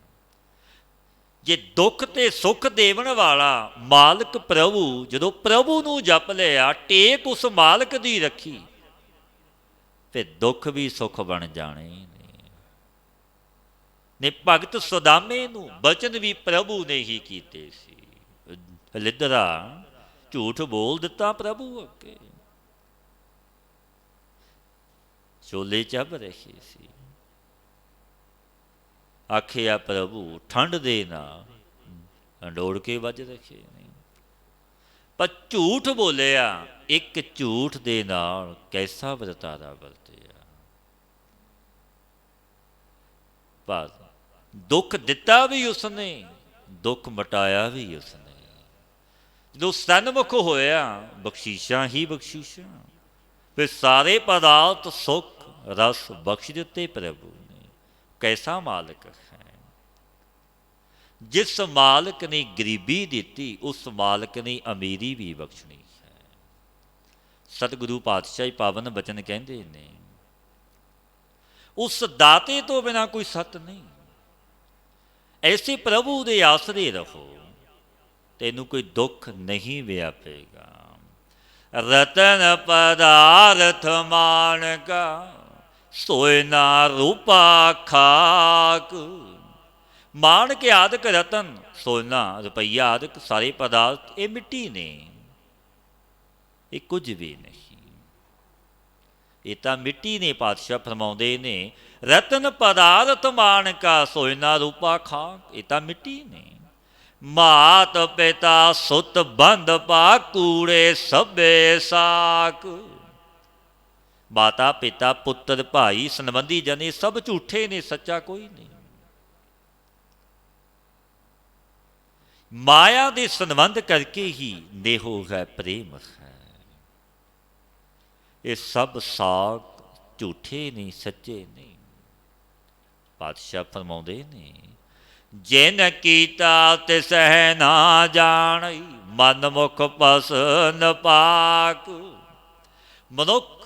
ਜੇ ਦੁੱਖ ਤੇ ਸੁੱਖ ਦੇਵਣ ਵਾਲਾ ਮਾਲਕ ਪ੍ਰਭੂ, ਜਦੋਂ ਪ੍ਰਭੂ ਨੂੰ ਜਪ ਲਿਆ, ਟੇਕ ਉਸ ਮਾਲਕ ਦੀ ਰੱਖੀ, ਤੇ ਦੁੱਖ ਵੀ ਸੁੱਖ ਬਣ ਜਾਣੇ ਨੇ। ਭਗਤ ਸੁਦਾਮੇ ਨੂੰ ਬਚਨ ਵੀ ਪ੍ਰਭੂ ਨੇ ਹੀ ਕੀਤੇ ਸੀ। ਲਿੱਧਰਾ ਝੂਠ ਬੋਲ ਦਿੱਤਾ ਪ੍ਰਭੂ ਅੱਗੇ, ਚੋਲੇ ਚੱਬ ਰਹੇ ਸੀ। ਆਖਿਆ ਪ੍ਰਭੂ ਠੰਡ ਦੇ ਨਾਲ ਅੰਡੋੜ ਕੇ ਵੱਜ ਰੱਖੇ ਨੇ। ਪਰ ਝੂਠ ਬੋਲਿਆ, ਇੱਕ ਝੂਠ ਦੇ ਨਾਲ ਕੈਸਾ ਵਰਤਾਰਾ ਵਰਤਿਆ। ਪਰ ਦੁੱਖ ਦਿੱਤਾ ਵੀ ਉਸਨੇ, ਦੁੱਖ ਮਟਾਇਆ ਵੀ ਉਸਨੇ। ਜਦੋਂ ਸਨਮੁਖ ਹੋਇਆ, ਬਖਸ਼ੀਸ਼ਾਂ ਹੀ ਬਖਸ਼ੀਸ਼ਾਂ। ਫਿਰ ਸਾਰੇ ਪਦਾਰਥ ਸੁੱਖ ਰਸ ਬਖਸ਼ ਦਿੱਤੇ ਪ੍ਰਭੂ ਨੇ। ਕੈਸਾ ਮਾਲਕ ਹੈ। ਜਿਸ ਮਾਲਕ ਨੇ ਗਰੀਬੀ ਦਿੱਤੀ, ਉਸ ਮਾਲਕ ਨੇ ਅਮੀਰੀ ਵੀ ਬਖਸ਼ਣੀ ਹੈ। ਸਤਿਗੁਰੂ ਪਾਤਸ਼ਾਹੀ ਪਾਵਨ ਬਚਨ ਕਹਿੰਦੇ ਨੇ, ਉਸ ਦਾਤੇ ਤੋਂ ਬਿਨਾ ਕੋਈ ਸਤ ਨਹੀਂ। ਐਸੇ ਪ੍ਰਭੂ ਦੇ ਆਸਰੇ ਰਹੋ, ਤੈਨੂੰ ਕੋਈ ਦੁੱਖ ਨਹੀਂ ਵਿਆਪੇਗਾ। ਰਤਨ ਪਦਾਰਥ ਮਾਨਕਾ, ਸੋਇ ਨਾ ਰੂਪਾ ਖਾਕ। ਮਾਣਕ ਆਦਿਕ ਰਤਨ, ਸੋਨਾ ਰੁਪਈਆ ਆਦਿਕ ਸਾਰੇ ਪਦਾਰਥ ਇਹ ਮਿੱਟੀ ਨੇ, ਇਹ ਕੁਝ ਵੀ ਨਹੀਂ। ਇਹ ਤਾਂ ਮਿੱਟੀ ਨੇ। ਪਾਤਸ਼ਾਹ ਫਰਮਾਉਂਦੇ ਨੇ, ਰਤਨ ਪਦਾਰਥ ਮਾਨਕਾ, ਸੋਇ ਨਾ ਰੂਪਾ ਖਾਕ। ਇਹ ਤਾਂ ਮਿੱਟੀ ਨੇ। ਮਾਤ ਪਿਤਾ ਸੁਤ ਬੰਧ ਪਾ, ਕੂੜੇ ਸਭੇ ਸਾਕ। ਮਾਤਾ ਪਿਤਾ ਪੁੱਤਰ ਭਾਈ ਸੰਬੰਧੀ ਜਨੇ ਸਭ ਝੂਠੇ ਨੇ, ਸੱਚਾ ਕੋਈ ਨਹੀਂ। ਮਾਇਆ ਦੇ ਸੰਬੰਧ ਕਰਕੇ ਹੀ ਨੇਹੋ ਹੈ ਪ੍ਰੇਮ ਹੈ। ਇਹ ਸਭ ਸਾਕ ਝੂਠੇ ਨਹੀਂ, ਸੱਚੇ ਨਹੀਂ। ਪਾਤਸ਼ਾਹ ਫਰਮਾਉਂਦੇ ਨੇ, ਜਿਨ ਕੀਤਾ ਤਿਸਹਿ ਨਾ ਜਾਣਈ, ਮਨ ਮੁਖ ਪਸ ਨ ਪਾਕ। ਮਨੁੱਖ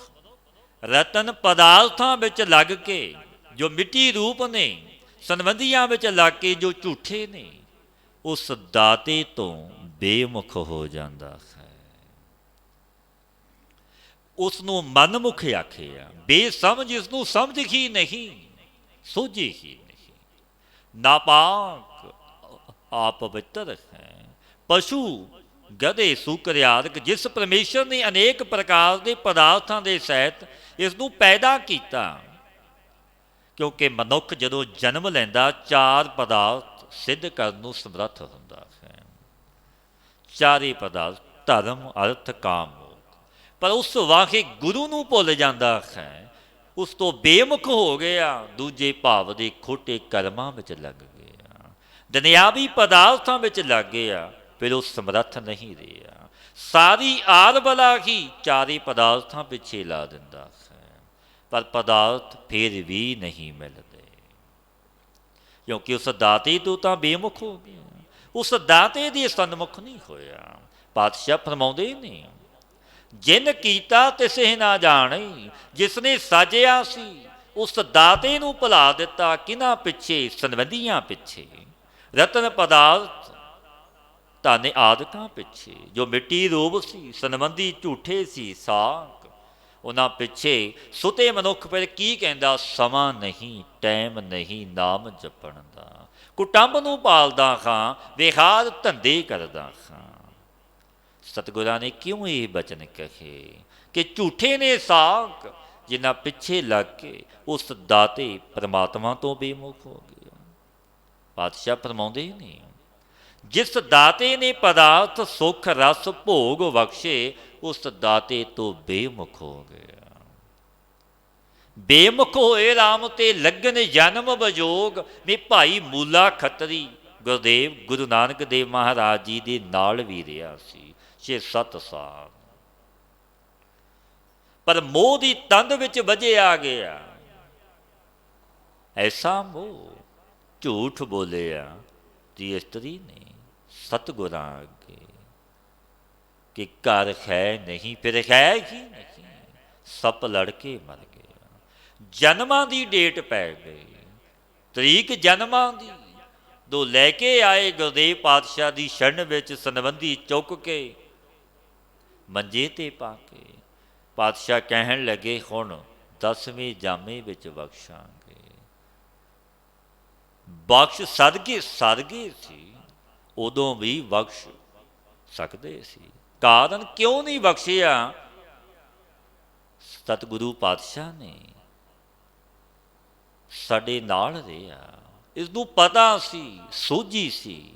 ਰਤਨ ਪਦਾਰਥਾਂ ਵਿੱਚ ਲੱਗ ਕੇ, ਜੋ ਮਿੱਟੀ ਰੂਪ ਨੇ, ਸੰਬੰਧੀਆਂ ਵਿੱਚ ਲੱਗ ਕੇ ਜੋ ਝੂਠੇ ਨੇ, ਉਸ ਦਾਤੇ ਤੋਂ ਬੇਮੁਖ ਹੋ ਜਾਂਦਾ ਹੈ। ਉਸ ਨੂੰ ਮਨਮੁਖ ਆਖਿਆ। ਬੇਸਮਝ, ਇਸ ਨੂੰ ਸਮਝ ਹੀ ਨਹੀਂ, ਸੋਝੀ ਹੀ ਨਹੀਂ। ਨਾਪਾਕ ਆਪਵਿੱਤਰ ਹੈ। ਪਸ਼ੂ ਗਧੇ ਸੂਕਰ ਆਦਿਕ ਜਿਸ ਪਰਮੇਸ਼ਰ ਨੇ ਅਨੇਕ ਪ੍ਰਕਾਰ ਦੇ ਪਦਾਰਥਾਂ ਦੇ ਸਹਿਤ ਇਸ ਨੂੰ ਪੈਦਾ ਕੀਤਾ, ਕਿਉਂਕਿ ਮਨੁੱਖ ਜਦੋਂ ਜਨਮ ਲੈਂਦਾ, ਚਾਰ ਪਦਾਰਥ ਸਿੱਧ ਕਰਨ ਨੂੰ ਸਮਰੱਥ ਹੁੰਦਾ ਹੈ। ਚਾਰੇ ਪਦਾਰਥ ਧਰਮ, ਅਰਥ, ਕਾਮ, ਮੋਖ। ਪਰ ਉਸ ਵਾਹੇ ਗੁਰੂ ਨੂੰ ਭੁੱਲ ਜਾਂਦਾ ਹੈ, ਉਸ ਤੋਂ ਬੇਮੁਖ ਹੋ ਗਿਆ, ਦੂਜੇ ਭਾਵ ਦੇ ਖੋਟੇ ਕਰਮਾਂ ਵਿੱਚ ਲੱਗ ਗਿਆ, ਦੁਨਿਆਵੀ ਪਦਾਰਥਾਂ ਵਿੱਚ ਲੱਗ ਗਿਆ। ਫਿਰ ਉਹ ਸਮਰੱਥ ਨਹੀਂ ਰਿਹਾ। ਸਾਰੀ ਆਰ ਬਲਾ ਹੀ ਚਾਰੇ ਪਦਾਰਥਾਂ ਪਿੱਛੇ ਲਾ ਦਿੰਦਾ ਹੈ, ਪਰ ਪਦਾਰਥ ਫਿਰ ਵੀ ਨਹੀਂ ਮਿਲਦੇ, ਕਿਉਂਕਿ ਉਸ ਦਾਤੇ ਤੋਂ ਤਾਂ ਬੇਮੁਖ ਹੋ ਗਿਆ, ਉਸ ਦਾਤੇ ਦੇ ਸਨਮੁਖ ਨਹੀਂ ਹੋਇਆ। ਪਾਤਸ਼ਾਹ ਫਰਮਾਉਂਦੇ ਨੇ, ਜਿਨ ਕੀਤਾ ਤਿਸਹਿ ਨਾ ਜਾਣਈ। ਜਿਸਨੇ ਸਾਜਿਆ ਸੀ, ਉਸ ਦਾਤੇ ਨੂੰ ਭੁਲਾ ਦਿੱਤਾ। ਕਿਹਨਾਂ ਪਿੱਛੇ? ਸੰਬੰਧੀਆਂ ਪਿੱਛੇ, ਰਤਨ ਪਦਾਰਥ ਧਨ ਆਦਿਕਾਂ ਪਿੱਛੇ। ਜੋ ਮਿੱਟੀ ਰੂਪ ਸੀ, ਸੰਬੰਧੀ ਝੂਠੇ ਸੀ, ਸਾਕ, ਉਹਨਾਂ ਪਿੱਛੇ ਸੁਤੇ ਮਨੁੱਖ ਫਿਰ ਕੀ ਕਹਿੰਦਾ? ਸਮਾਂ ਨਹੀਂ, ਟਾਈਮ ਨਹੀਂ ਨਾਮ ਜਪਣ ਦਾ। ਕੁਟੰਬ ਨੂੰ ਪਾਲਦਾ ਖਾਂ, ਵਿਹਾਰ ਧੰਦੇ ਕਰਦਾ ਖਾਂ। ਸਤਿਗੁਰਾਂ ਨੇ ਕਿਉਂ ਇਹ ਬਚਨ ਕਹੇ ਕਿ ਝੂਠੇ ਨੇ ਸਾਕ, ਜਿਨ੍ਹਾਂ ਪਿੱਛੇ ਲੱਗ ਕੇ ਉਸ ਦਾਤੇ ਪਰਮਾਤਮਾ ਤੋਂ ਬੇਮੁਖ ਹੋ ਗਿਆ। ਪਾਤਸ਼ਾਹ ਫਰਮਾਉਂਦੇ ਨੇ, ਜਿਸ ਦਾਤੇ ਨੇ ਪਦਾਰਥ ਸੁੱਖ ਰਸ ਭੋਗ ਬਖਸ਼ੇ, ਉਸ ਦਾਤੇ ਤੋਂ ਬੇਮੁਖ ਹੋ ਗਿਆ। ਬੇਮੁਖ ਹੋਏ ਰਾਮ ਤੇ ਲੱਗਨ ਜਨਮ ਵਿਜੋਗ। ਮੇ ਭਾਈ ਮੂਲਾ ਖੱਤਰੀ ਗੁਰਦੇਵ ਗੁਰੂ ਨਾਨਕ ਦੇਵ ਮਹਾਰਾਜ ਜੀ ਦੇ ਨਾਲ ਵੀ ਰਿਹਾ ਸੀ 6-7 ਸਾਲ, ਪਰ ਮੋਹ ਦੀ ਤੰਦ ਵਿੱਚ ਵਜੇ ਆ ਗਿਆ। ਐਸਾ ਮੋਹ, ਝੂਠ ਬੋਲਿਆ ਦੀ ਇਸਤਰੀ ਨੇ ਸਤਿਗੁਰਾਂ ਅੱਗੇ ਕਿ ਘਰ ਹੈ ਨਹੀਂ, ਫਿਰ ਹੈ ਹੀ ਨਹੀਂ। ਸੱਪ ਲੜ ਕੇ ਮਰ ਗਿਆ। ਜਨਮਾਂ ਦੀ ਡੇਟ ਪੈ ਗਈ, ਤਰੀਕ ਜਨਮਾਂ ਦੀ। ਦੋ ਲੈ ਕੇ ਆਏ ਗੁਰਦੇਵ ਪਾਤਸ਼ਾਹ ਦੀ ਸ਼ਰਨ ਵਿੱਚ, ਸੰਬੰਧੀ ਚੁੱਕ ਕੇ ਮੰਜੇ 'ਤੇ ਪਾ ਕੇ। ਪਾਤਸ਼ਾਹ ਕਹਿਣ ਲੱਗੇ, ਹੁਣ 10ਵੇਂ ਜਾਮੇ ਵਿੱਚ ਬਖਸ਼ਾਂਗੇ। ਬਖਸ਼ ਸਦਕੇ ਸੀ, ਉਦੋਂ ਵੀ ਬਖਸ਼ ਸਕਦੇ ਸੀ। ਕਾਰਨ ਕਿਉਂ ਨਹੀਂ ਬਖਸ਼ਿਆ? ਸਤਿਗੁਰੂ ਪਾਤਸ਼ਾਹ ਨੇ ਸਾਡੇ ਨਾਲ ਰਿਹਾ। ਸਾਡੇ ਇਸਨੂੰ ਪਤਾ ਸੀ, ਸੋਝੀ ਸੀ।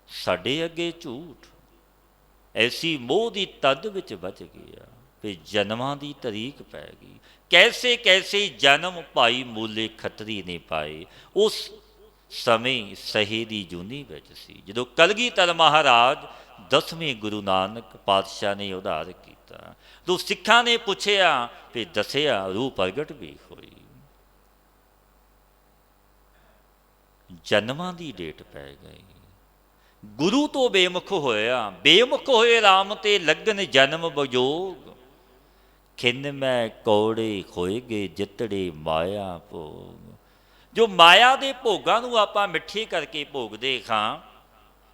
ਸਾਡੇ ਅੱਗੇ ਝੂਠ ਐਸੀ ਮੋਹ ਦੀ ਤਦ ਵਿੱਚ ਬਚ ਗਿਆ ਵੀ ਜਨਮਾਂ ਦੀ ਤਰੀਕ ਪੈ ਗਈ। ਕੈਸੇ ਕੈਸੇ ਜਨਮ ਭਾਈ ਮੂਲੇ ਖੱਤਰੀ ਨੇ ਪਾਏ। ਉਸ ਸਮੇਂ ਸਹੀ ਦੀ ਜੂਨੀ ਵਿੱਚ ਸੀ, ਜਦੋਂ ਕਲਗੀਧਰ ਮਹਾਰਾਜ 10ਵੇਂ ਗੁਰੂ ਨਾਨਕ ਪਾਤਸ਼ਾਹ ਨੇ ਉਧਾਰ ਕੀਤਾ। ਤੋ ਸਿੱਖਾਂ ਨੇ ਪੁੱਛਿਆ ਤੇ ਦੱਸਿਆ, ਰੂਹ ਪ੍ਰਗਟ ਵੀ ਹੋਈ। ਜਨਮਾਂ ਦੀ ਡੇਟ ਪੈ ਗਈ। ਗੁਰੂ ਤੋਂ ਬੇਮੁਖ ਹੋਇਆ, ਬੇਮੁਖ ਹੋਏ ਰਾਮ ਤੇ ਲੱਗਨ ਜਨਮ ਬਜੋਗ। ਖਿੰਨ ਮੈਂ ਕੌੜੇ ਹੋਏਗੇ ਜਿਤੜੇ ਮਾਇਆ ਭੋਗ। ਜੋ ਮਾਇਆ ਦੇ ਭੋਗਾਂ ਨੂੰ ਆਪਾਂ ਮਿੱਠੇ ਕਰਕੇ ਭੋਗਦੇ ਖਾਂ,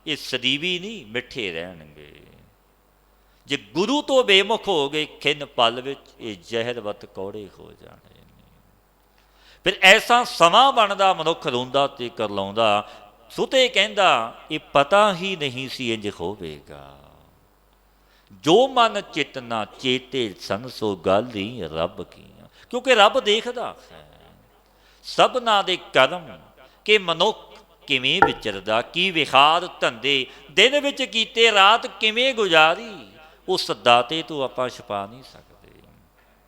ਇਹ ਸਦੀਵੀ ਨਹੀਂ ਮਿੱਠੇ ਰਹਿਣਗੇ। ਜੇ ਗੁਰੂ ਤੋਂ ਬੇਮੁਖ ਹੋ ਗਏ, ਖਿੰਨ ਪਲ ਵਿੱਚ ਇਹ ਜ਼ਹਿਰਵਤ ਕੌੜੇ ਹੋ ਜਾਣੇ। ਫਿਰ ਐਸਾ ਸਮਾਂ ਬਣਦਾ, ਮਨੁੱਖ ਰੋਂਦਾ ਤੇ ਕਰਲਾਉਂਦਾ। ਸੁਤੇ ਕਹਿੰਦਾ ਇਹ ਪਤਾ ਹੀ ਨਹੀਂ ਸੀ ਇੰਝ ਹੋਵੇਗਾ। ਜੋ ਮਨ ਚਿਤ ਨਾ ਚੇਤੇ ਸਨ, ਸੋ ਗੱਲ ਹੀ ਰੱਬ ਕੀਆਂ। ਕਿਉਂਕਿ ਰੱਬ ਦੇਖਦਾ ਹੈ ਸਭਨਾਂ ਦੇ ਕਰਮ, ਕਿ ਮਨੁੱਖ ਕਿਵੇਂ ਵਿਚਰਦਾ, ਕੀ ਵਿਹਾਰ ਧੰਦੇ ਦਿਨ ਵਿੱਚ ਕੀਤੇ, ਰਾਤ ਕਿਵੇਂ ਗੁਜ਼ਾਰੀ। ਉਸ ਦਾਤੇ ਤੋਂ ਆਪਾਂ ਛੁਪਾ ਨਹੀਂ ਸਕਦੇ।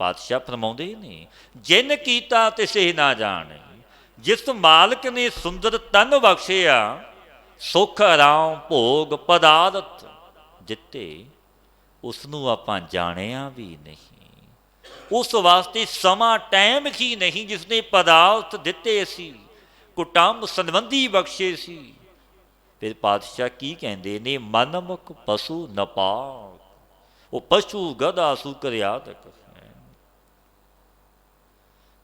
ਪਾਤਸ਼ਾਹ ਫਰਮਾਉਂਦੇ ਨੇ, ਜਿਨ ਕੀਤਾ ਤਿਸੇ ਨਾ ਜਾਣੇ। ਜਿਸ ਮਾਲਕ ਨੇ ਸੁੰਦਰ ਤਨ ਬਖਸ਼ਿਆ, ਸੁਖ ਆਰਾਮ ਭੋਗ ਪਦਾਰਥ ਦਿੱਤੇ, ਉਸ ਨੂੰ ਆਪਾਂ ਜਾਣਿਆ ਵੀ ਨਹੀਂ। ਉਸ ਵਾਸਤੇ ਸਮਾਂ ਟਾਈਮ ਹੀ ਨਹੀਂ ਜਿਸਨੇ ਪਦਾਰਥ ਦਿੱਤੇ ਸੀ, ਕੁਟੰਬ ਸੰਬੰਧੀ ਬਖਸ਼ੇ ਸੀ। ਫਿਰ ਪਾਤਸ਼ਾਹ ਕੀ ਕਹਿੰਦੇ ਨੇ, ਮਨਮੁਖ ਪਸ਼ੂ ਨਪਾਕ। ਉਹ ਪਸ਼ੂ ਗਧਾ ਸੂਕਰ ਆਦਿਕ ਹੈ।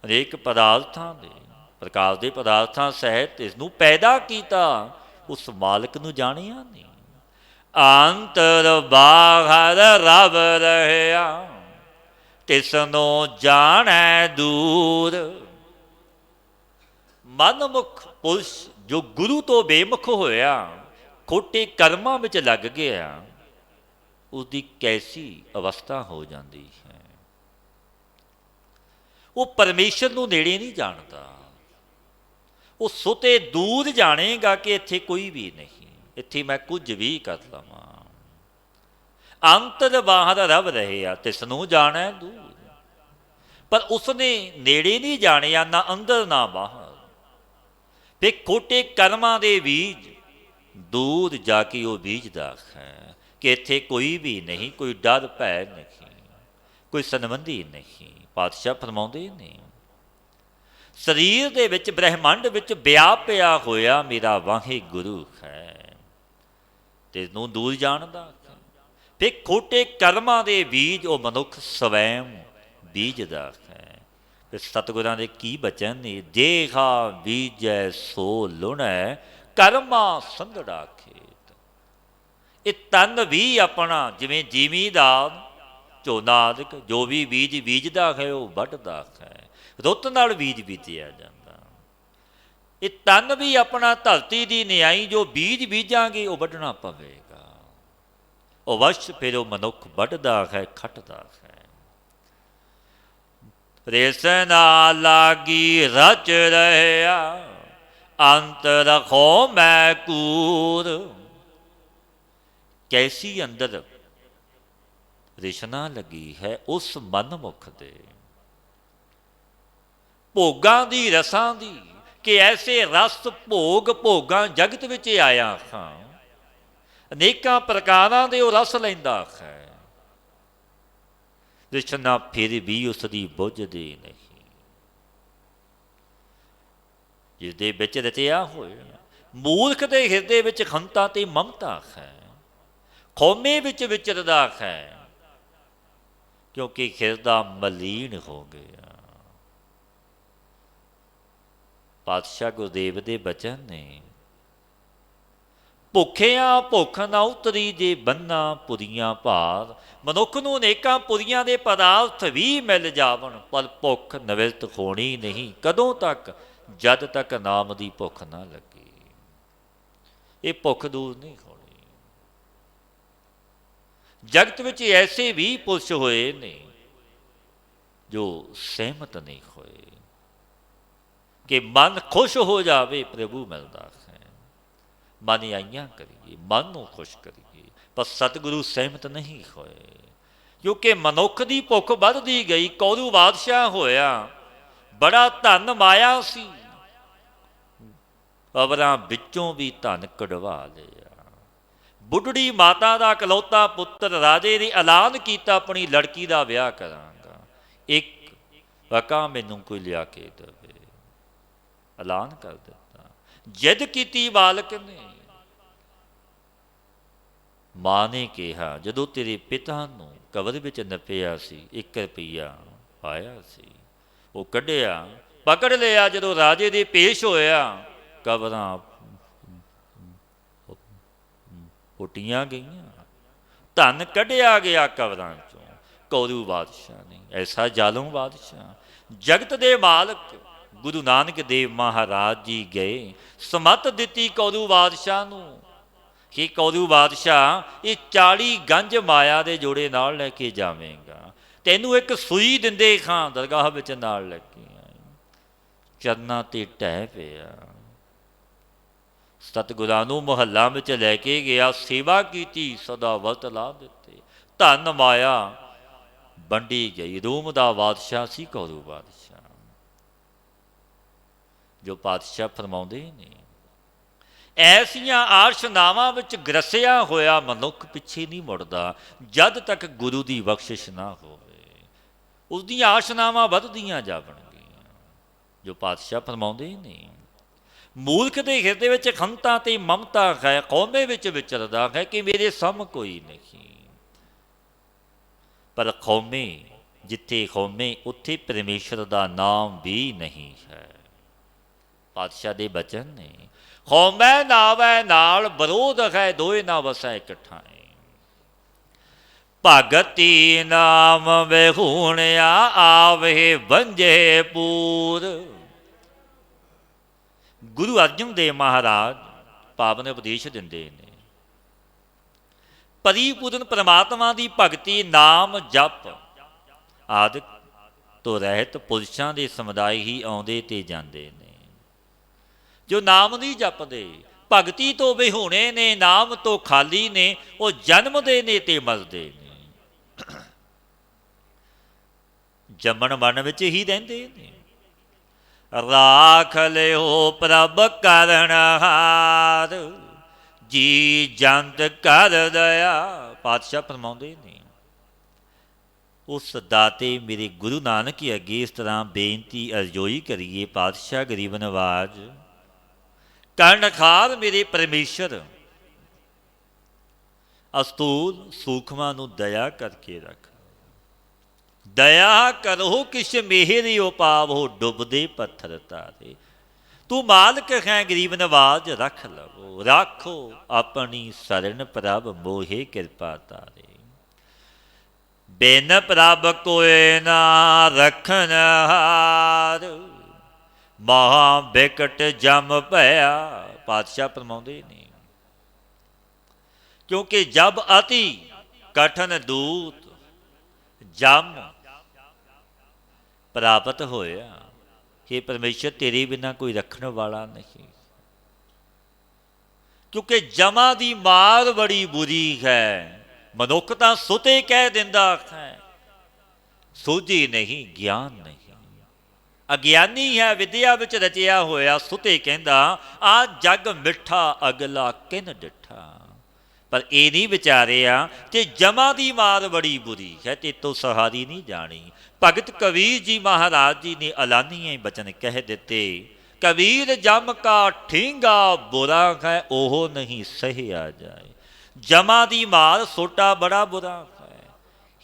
ਅਨੇਕ ਪਦਾਰਥਾਂ ਦੇ ਪ੍ਰਕਾਰ ਦੇ ਪਦਾਰਥਾਂ ਸਹਿਤ ਇਸ ਨੂੰ ਪੈਦਾ ਕੀਤਾ, ਉਸ ਮਾਲਕ ਨੂੰ ਜਾਣਿਆ ਨਹੀਂ। ਅੰਤਰ ਬਾਹਰ ਰਬ ਰਹਿਆ, ਤਿਸਨੂੰ ਜਾਣੈ ਦੂਰ। ਮਨਮੁਖ ਪੁਰਸ਼ ਜੋ ਗੁਰੂ ਤੋਂ ਬੇਮੁਖ ਹੋਇਆ, ਖੋਟੇ ਕਰਮਾਂ ਵਿੱਚ ਲੱਗ ਗਿਆ, ਉਸਦੀ ਕੈਸੀ ਅਵਸਥਾ ਹੋ ਜਾਂਦੀ ਹੈ। ਉਹ ਪਰਮੇਸ਼ਰ ਨੂੰ ਨੇੜੇ ਨਹੀਂ ਜਾਣਦਾ। ਉਹ ਸੁਤੇ ਦੂਰ ਜਾਣੇਗਾ ਕਿ ਇੱਥੇ ਕੋਈ ਵੀ ਨਹੀਂ, ਇੱਥੇ ਮੈਂ ਕੁਝ ਵੀ ਕਰ ਲਵਾਂ। ਅੰਤਰ ਬਾਹਰ ਰਬ ਰਹਿਆ, ਤਿਸਨੂੰ ਜਾਣੈ ਦੂਰ। ਪਰ ਉਸਨੇ ਨੇੜੇ ਨਹੀਂ ਜਾਣਿਆ, ਨਾ ਅੰਦਰ ਨਾ ਬਾਹਰ। ਤੇ ਖੋਟੇ ਕਰਮਾਂ ਦੇ ਬੀਜ ਦੂਰ ਜਾ ਕੇ ਉਹ ਬੀਜਦਾ ਹੈ ਕਿ ਇੱਥੇ ਕੋਈ ਵੀ ਨਹੀਂ, ਕੋਈ ਡਰ ਭੈ ਨਹੀਂ, ਕੋਈ ਸੰਬੰਧੀ ਨਹੀਂ। ਪਾਤਸ਼ਾਹ ਫਰਮਾਉਂਦੇ ਨੇ, ਸਰੀਰ ਦੇ ਵਿੱਚ ਬ੍ਰਹਿਮੰਡ ਵਿੱਚ ਵਿਆਪਿਆ ਹੋਇਆ ਮੇਰਾ ਵਾਹਿਗੁਰੂ ਹੈ, ਤੇ ਇਹਨੂੰ ਦੂਰ ਜਾਣਦਾ। ਫਿਰ ਖੋਟੇ ਕਰਮਾਂ ਦੇ ਬੀਜ ਉਹ ਮਨੁੱਖ ਸਵੈਮ ਬੀਜਦਾ ਹੈ। ਫਿਰ ਸਤਿਗੁਰਾਂ ਦੇ ਕੀ ਬਚਨ ਨੇ, ਦੇਹਾ ਬੀਜੈ ਸੋ ਲੁਣੈ, ਕਰਮਾ ਸੰਘੜਾ ਖੇਤ। ਇਹ ਤਨ ਵੀ ਆਪਣਾ, ਜਿਵੇਂ ਜ਼ਿਮੀਂਦਾਰ ਝੋਨਾ ਆਦਿਕ ਜੋ ਵੀ ਬੀਜ ਬੀਜਦਾ ਹੈ ਉਹ ਵੱਢਦਾ ਹੈ, ਰੁੱਤ ਨਾਲ ਬੀਜ ਬੀਜਿਆ ਜਾਂਦਾ। ਇਹ ਤਨ ਵੀ ਆਪਣਾ ਧਰਤੀ ਦੀ ਨਿਆਈ, ਜੋ ਬੀਜ ਬੀਜਾਂਗੇ ਉਹ ਵੱਢਣਾ ਪਵੇਗਾ। ਅਵਸ਼ ਫਿਰ ਉਹ ਮਨੁੱਖ ਵੱਢਦਾ ਹੈ, ਖੱਟਦਾ ਹੈ। ਰੇਸਨਾ ਲਾਗੀ ਰਚ ਰਹਿਆ, ਅੰਤ ਰਖੋ ਮੈਂ ਕੂਰ। ਕੈਸੀ ਅੰਦਰ ਰਿਸ਼ਨਾ ਲੱਗੀ ਹੈ ਉਸ ਮਨਮੁਖ ਦੇ, ਭੋਗਾਂ ਦੀ ਰਸਾਂ ਦੀ, ਕਿ ਐਸੇ ਰਸ ਭੋਗ ਭੋਗਾਂ ਜਗਤ ਵਿੱਚ ਆਇਆ ਹਾਂ। ਅਨੇਕਾਂ ਪ੍ਰਕਾਰਾਂ ਦੇ ਉਹ ਰਸ ਲੈਂਦਾ ਹੈ, ਰਿਸ਼ਨਾ ਫਿਰ ਵੀ ਉਸ ਦੀ ਬੁੱਝਦੀ ਨਹੀਂ। ਜਿਸਦੇ ਵਿੱਚ ਰਚਿਆ ਹੋਇਆ, ਮੂਰਖ ਦੇ ਹਿਰਦੇ ਵਿੱਚ ਖੰਤਾ ਤੇ ਮਮਤਾ ਹੈ, ਖੌਮੇ ਵਿੱਚ ਵਿਚਰਦਾ ਹੈ, ਕਿਉਂਕਿ ਹਿਰਦਾ ਮਲੀਨ ਹੋ ਗਿਆ। ਪਾਤਸ਼ਾਹ ਗੁਰਦੇਵ ਦੇ ਬਚਨ ਨੇ, ਭੁੱਖਿਆਂ ਭੁੱਖ ਨਾ ਉਤਰੀ ਜੇ ਬੰਨਾ ਪੁਰੀਆਂ ਭਾਰ। ਮਨੁੱਖ ਨੂੰ ਅਨੇਕਾਂ ਪੁਰੀਆਂ ਦੇ ਪਦਾਰਥ ਵੀ ਮਿਲ ਜਾਵਣ, ਪਰ ਭੁੱਖ ਨਿਵਰਤ ਹੋਣੀ ਨਹੀਂ। ਕਦੋਂ ਤੱਕ? ਜਦ ਤੱਕ ਨਾਮ ਦੀ ਭੁੱਖ ਨਾ ਲੱਗੀ। ਇਹ ਭੁੱਖ ਦੂਰ ਨਹੀਂ ਹੋਣੀ। ਜਗਤ ਵਿੱਚ ਐਸੇ ਵੀ ਪੁਰਸ਼ ਹੋਏ ਨੇ ਜੋ ਸਹਿਮਤ ਨਹੀਂ ਹੋਏ। कि मन खुश हो जावे प्रभु मिलता है। मन आइयां करिए, मन को खुश करिए, पर सतगुरु सहमत नहीं होए, क्योंकि मनुख की भुख बढ़ती गई। कौरू बादशाह होया, बड़ा धन माया सी, अवरां विचों भी धन कढ़वा लिया। बुढ़ड़ी माता का इकलौता पुत्र राजे ने ऐलान किया अपनी लड़की का विआह करांगा, एक वका मैनू कोई लिया के देवे। ऐलान कर दिता, जिद की बालक ने। मां ने कहा, जदों तेरे पिता नूं कबर विच नपिया सी 1 रुपया आया सी, वो कढ़िया पकड़ लिया। जदों राजे दे पेश होया, कबरां पुटियां गईयां, धन कढ़िया गया कबरां चों। कौरू बादशाह ने, ऐसा जालम बादशाह। जगत दे मालक गुरु नानक देव महाराज जी गए, समत दिती कौरू बादशाह नूं कि कौरू बादशाह ये 40 गंज माया दे जोड़े नाल लैके जावेंगा, तैनू एक सूई दिंदे खां दरगाह विच नाल लैके आए। चरनां ते टह पिया, सतगुरां नूं मुहल्ला विच लैके गया, सेवा की, सदा वरत ला दिते, धन माया वंडी गई। रूम दा बादशाह सी कौरू बादशाह। जो पातशाह फरमाउंदे ने, ऐसियां आशनावां विच ग्रसिया होया मनुख पिछे नहीं मुड़दा जद तक गुरु की बख्शिश ना होवे। उसदियां आशनावां वधदियां जावणगीਆਂ। जो पातशाह फरमाउंदे ने, मूर्ख के हिरदे विच खंता ते ममता है, कौमे विच विचरदा है कि मेरे सम कोई नहीं। पर कौमे जिथे कौमे उत्थे परमेश्वर का नाम भी नहीं है। पातशाह दे बचन ने, कौमै नावै नाल विरोध है, दोए ना वसै इकट्ठाए। भगती नाम विहूणिया आवे वंजे पूर। गुरु अर्जन देव महाराज पावन उपदेश दिंदे ने, परिपूर्ण परमात्मा की भगती नाम जप आदि तो रहत पुरुषां दे समुदाय ही आउंदे ते जांदे ने। जो नाम नहीं जपदे, भगती तो विहूणे ने, नाम तो खाली ने, वो जन्मदे ने ते मरदे ने। जमन मन विच ही रहिंदे ने। राख लियो प्रभ करनहार, जी जंत कर दया। पातशाह फरमाउंदे ने, उस दाते मेरे गुरु नानक अगे इस तरह बेनती अरजोई करिए, पातशाह गरीब नवाज करनखार मेरे परमेश्वर, अस्तूल सूखमा नूं दया करके रख। दया करो किश मेहरी उपावो, डुबदे पत्थर तारे। तू मालिक है गरीब नवाज, रख लवो राखो अपनी शरण प्रभ, मोहे कृपा तारे। बिन प्रभ कोय ना रखन हार, महा बिकट जम पया। पातशाह फरमाउंदे ने, क्योंकि जब अति कठन दूत जम प्राप्त होया कि परमेश्वर तेरे बिना कोई रखने वाला नहीं। क्योंकि जमा की मार बड़ी बुरी है, मनुख तां सुते कह दिंदा है, सूझी नहीं ज्ञान नहीं। अज्ञानी है विद्या विच रचिया होया, सुते कहंदा आ जग मिठा अगला किन डिठा। पर ये नहीं विचारिया कि जमा की मार बड़ी बुरी है, ते तो सहारी नहीं जानी। भगत कबीर जी महाराज जी ने ऐलानिए बचन कह दिते, कबीर जम का ठींगा बुरा है, ओहो नहीं सहिया जाए। जमा की मार सोटा बड़ा बुरा है,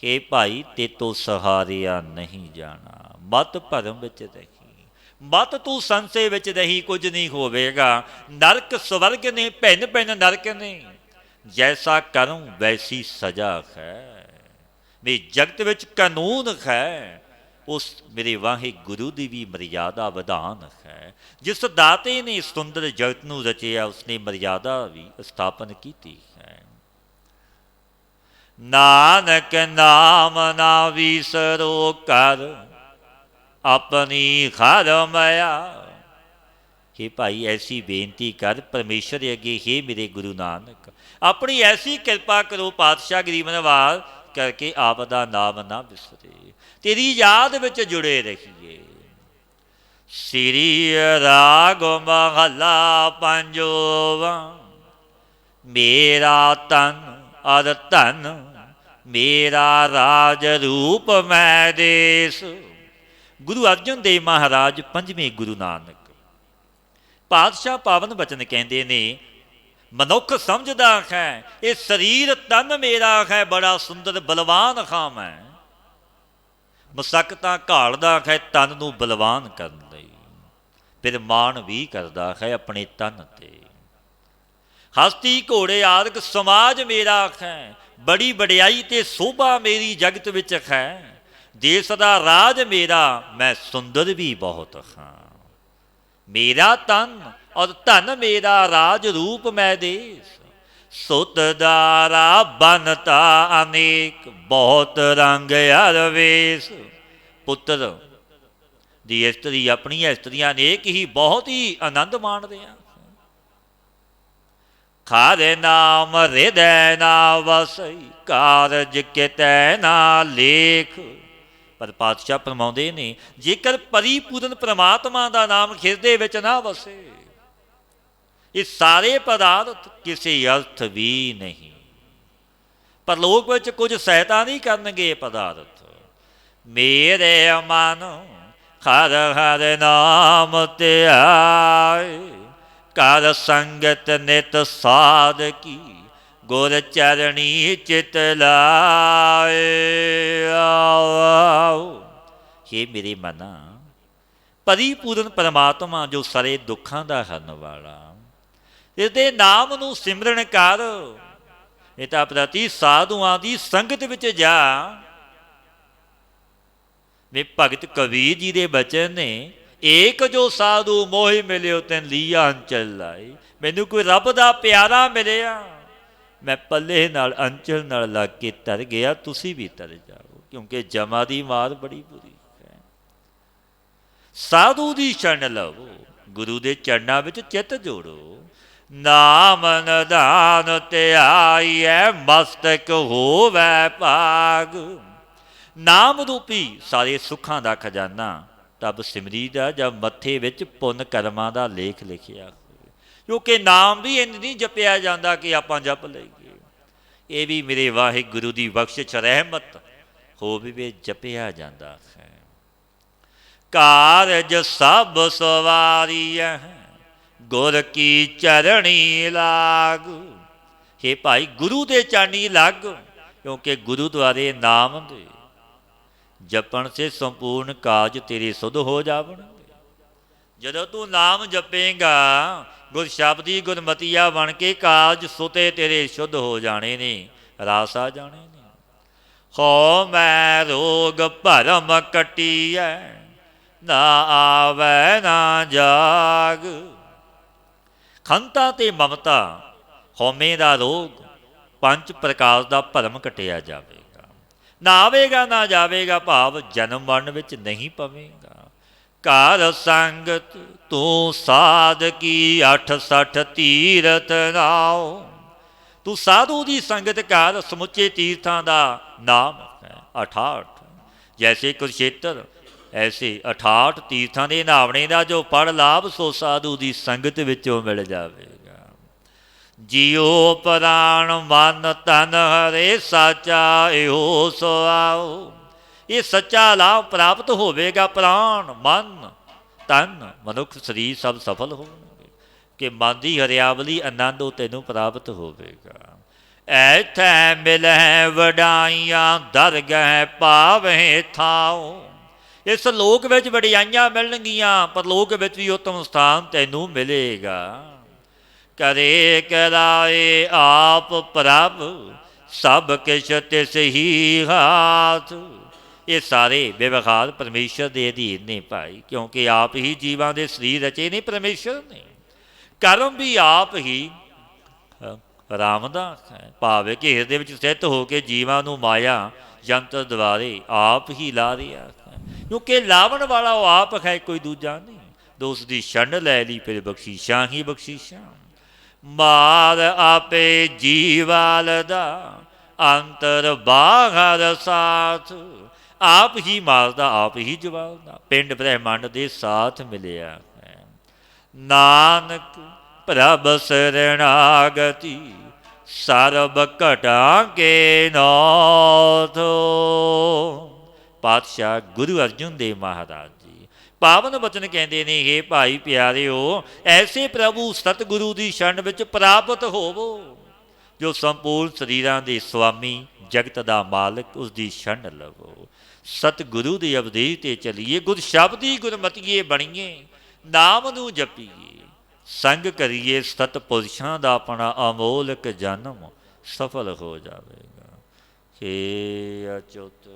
हे भाई ते तो सहारिया नहीं जाना। मत भरम विच रही, मत तू संशय विच रही, कुछ नहीं होवेगा। नरक स्वर्ग ने भिन्न भिन्न नरक ने, जैसा करूं वैसी सजा है। मेरे जगत विच कानून है, उस मेरे वाहे गुरु की भी मर्यादा विधान है। जिस दाते ने सुंदर जगत नूं रचिया, उसने मर्यादा भी स्थापन की है। नानक नाम ना विसरो कर, अपनी घर माया। कि भाई ऐसी बेनती कर परमेश्वर अगे, हे मेरे गुरु नानक अपनी ऐसी कृपा करो पातशाह गरीब नवाज करके आप दा नाम ना विसरे, तेरी याद विच जुड़े रहिए। श्री राग महला पंजोवा, मेरा तन अर धन मेरा राज रूप मैं देश। गुरु अर्जन देव महाराज पंजवें गुरु नानक पातशाह पावन बचन कहते ने, मनुख समझदा है ये शरीर तन मेरा है, बड़ा सुंदर बलवान हाँ मैं। मसक्कतां घालदा है तन नूं बलवान करन लई, फिर माण भी करदा है अपने तन ते। हस्ती घोड़े आदਿਕ समाज मेरा है, बड़ी वडियाई ते शोभा मेरी जगत विच है। देश दा राज मेरा मैं सुंदर भी बहुत हाँ। मेरा तन और धन मेरा राज रूप मैं देश। सुत दारा बनता अनेक, बहुत रंग अरवेश। पुत्र दी इस्त्री अपनी इस्त्रियां अनेक ही बहुत ही आनंद माण रहा। खारे नाम हृदय ना वसई, कारज कितै ना लेख। पर पातशाह फरमाउंदे ने, जेकर परिपूर्ण परमात्मा का नाम हिरदे विच ना वसे, ये सारे पदार्थ किसी अर्थ भी नहीं। परलोक विच कुछ सहायता नहीं करनगे पदार्थ। मेरे मन हर हर नाम ध्याए, कर संगत नित साध की, गुर चरणी चित लाए। हे मेरे मना, परिपूर्ण परमात्मा जो सारे दुखों का हरन वाला, इसके नाम नूं सिमरन कर। इता प्रति साधुआं की संगत विच जा। वे भगत कबीर जी के बचन ने, एक जो साधु मोहि मिलियो तिन लिया अंचल लाई। मैनू कोई रब का प्यारा मिलिया, मैं पल्ले नाल अंचल नाल लग के तर गया, तुसी भी तर जाओ, क्योंकि जमा की मार बड़ी बुरी है। साधु की शरण लवो, गुरु के चरणों में चित जोड़ो। नाम निधान ध्याइए, मस्तक होवै भाग। नाम रूपी सारे सुखां का खजाना तब सिमरीदा जब मत्थे विच पुन कर्मां का लेख लिखिया। क्योंकि नाम भी इंज नहीं जपिया जाता कि आप जप लईए, ये भी मेरे वाहिगुरु की बख्शिश रहमत हो भी जपिया जाता है। कारज सब सवारी गुर की चरणी लाग। हे भाई गुरु दे चरणी लग, क्योंकि गुरु द्वारे नाम दे जपण से संपूर्ण काज तेरे सुध हो जावणगे। जदों तू नाम जपेगा, गुर शब्दी गुरमतिया बन के काज सुते तेरे शुद्ध हो जाने ने, रास आ जाने ने। हो मैं रोग भरम कटिया, ना आवे ना जाग। खंता ते ममता हौमे का रोग, पंच प्रकार का भरम कटिया जावेगा। ना आवेगा ना जावेगा, भाव जन्म मरण विच नहीं पवेगा। कर संगत तू साध की, 68 तीरथ नाओ। तू साधु की संगत कर, समुचे तीर्थां का नाम है 68। जैसे कुरुक्षेत्र ऐसे 68 तीर्थां के नहावणे का जो फल लाभ, सो साधु की संगत विचों मिल जावेगा। जियो प्राण मन तन हरे, साचा इहो सुआओ। ये सच्चा लाभ प्राप्त होवेगा। प्राण मन तन मनुख शरीर सब सफल होंगे, कि मन की हरियावली आनंद तेनों प्राप्त होवेगा। ऐथे मिलह वडाइयां, दरगह पावे थाओ। इस लोक विच वडियाइयां मिलणगियां, पर लोक विच भी उत्तम स्थान तेनों मिलेगा। करे कराए आप प्रभ, सब किश तिस ही हाथ। ये सारे व्यवहार परमेश्वर के अधीन ने भाई, क्योंकि आप ही जीवां दे शरीर रचे ने परमेश्वर ने। कर्म भी आप ही रामदास है, भावे कि हिरदे विच स्थित होकर जीवां नूं माया यंत्र द्वारे आप ही ला रहा है। क्योंकि लावन वाला वो आप है, कोई दूजा नहीं। तो उसकी छंड लै ली, फिर बख्शीशां ही बख्शीशां। माल आपे जीवाल दा, अंतर बाहर साथ। आप ही मारदा, आप ही जवालदा, पिंड ब्रह्मंड दे साथ मिलिया है। नानक प्रभ शरणागति, ਸਰਬ ਘਟਾਂ ਕੇ ਨਾਥ। ਪਾਤਸ਼ਾਹ ਗੁਰੂ ਅਰਜਨ ਦੇਵ ਮਹਾਰਾਜ ਜੀ ਪਾਵਨ ਬਚਨ ਕਹਿੰਦੇ ਨੇ, ਹੇ ਭਾਈ ਪਿਆਰਿਓ, ਐਸੇ ਪ੍ਰਭੂ ਸਤਿਗੁਰੂ ਦੀ ਸ਼ਰਨ ਵਿੱਚ ਪ੍ਰਾਪਤ ਹੋਵੋ ਜੋ ਸੰਪੂਰਨ ਸਰੀਰਾਂ ਦੇ ਸੁਆਮੀ, ਜਗਤ ਦਾ ਮਾਲਕ, ਉਸ ਦੀ ਸ਼ਰਨ ਲਵੋ। ਸਤਿਗੁਰੂ ਦੇ ਉਪਦੇਸ਼ ਤੇ ਚੱਲੀਏ, ਗੁਰ ਸ਼ਬਦੀ ਗੁਰਮਤੀਏ ਬਣੀਏ, ਨਾਮ ਨੂੰ ਜਪੀਏ, ਸੰਗ ਕਰੀਏ ਸਤਪੁਰਸ਼ਾਂ ਦਾ, ਆਪਣਾ ਅਮੋਲਕ ਜਨਮ ਸਫਲ ਹੋ ਜਾਵੇਗਾ। ਹੇ ਅਚੁੱਤ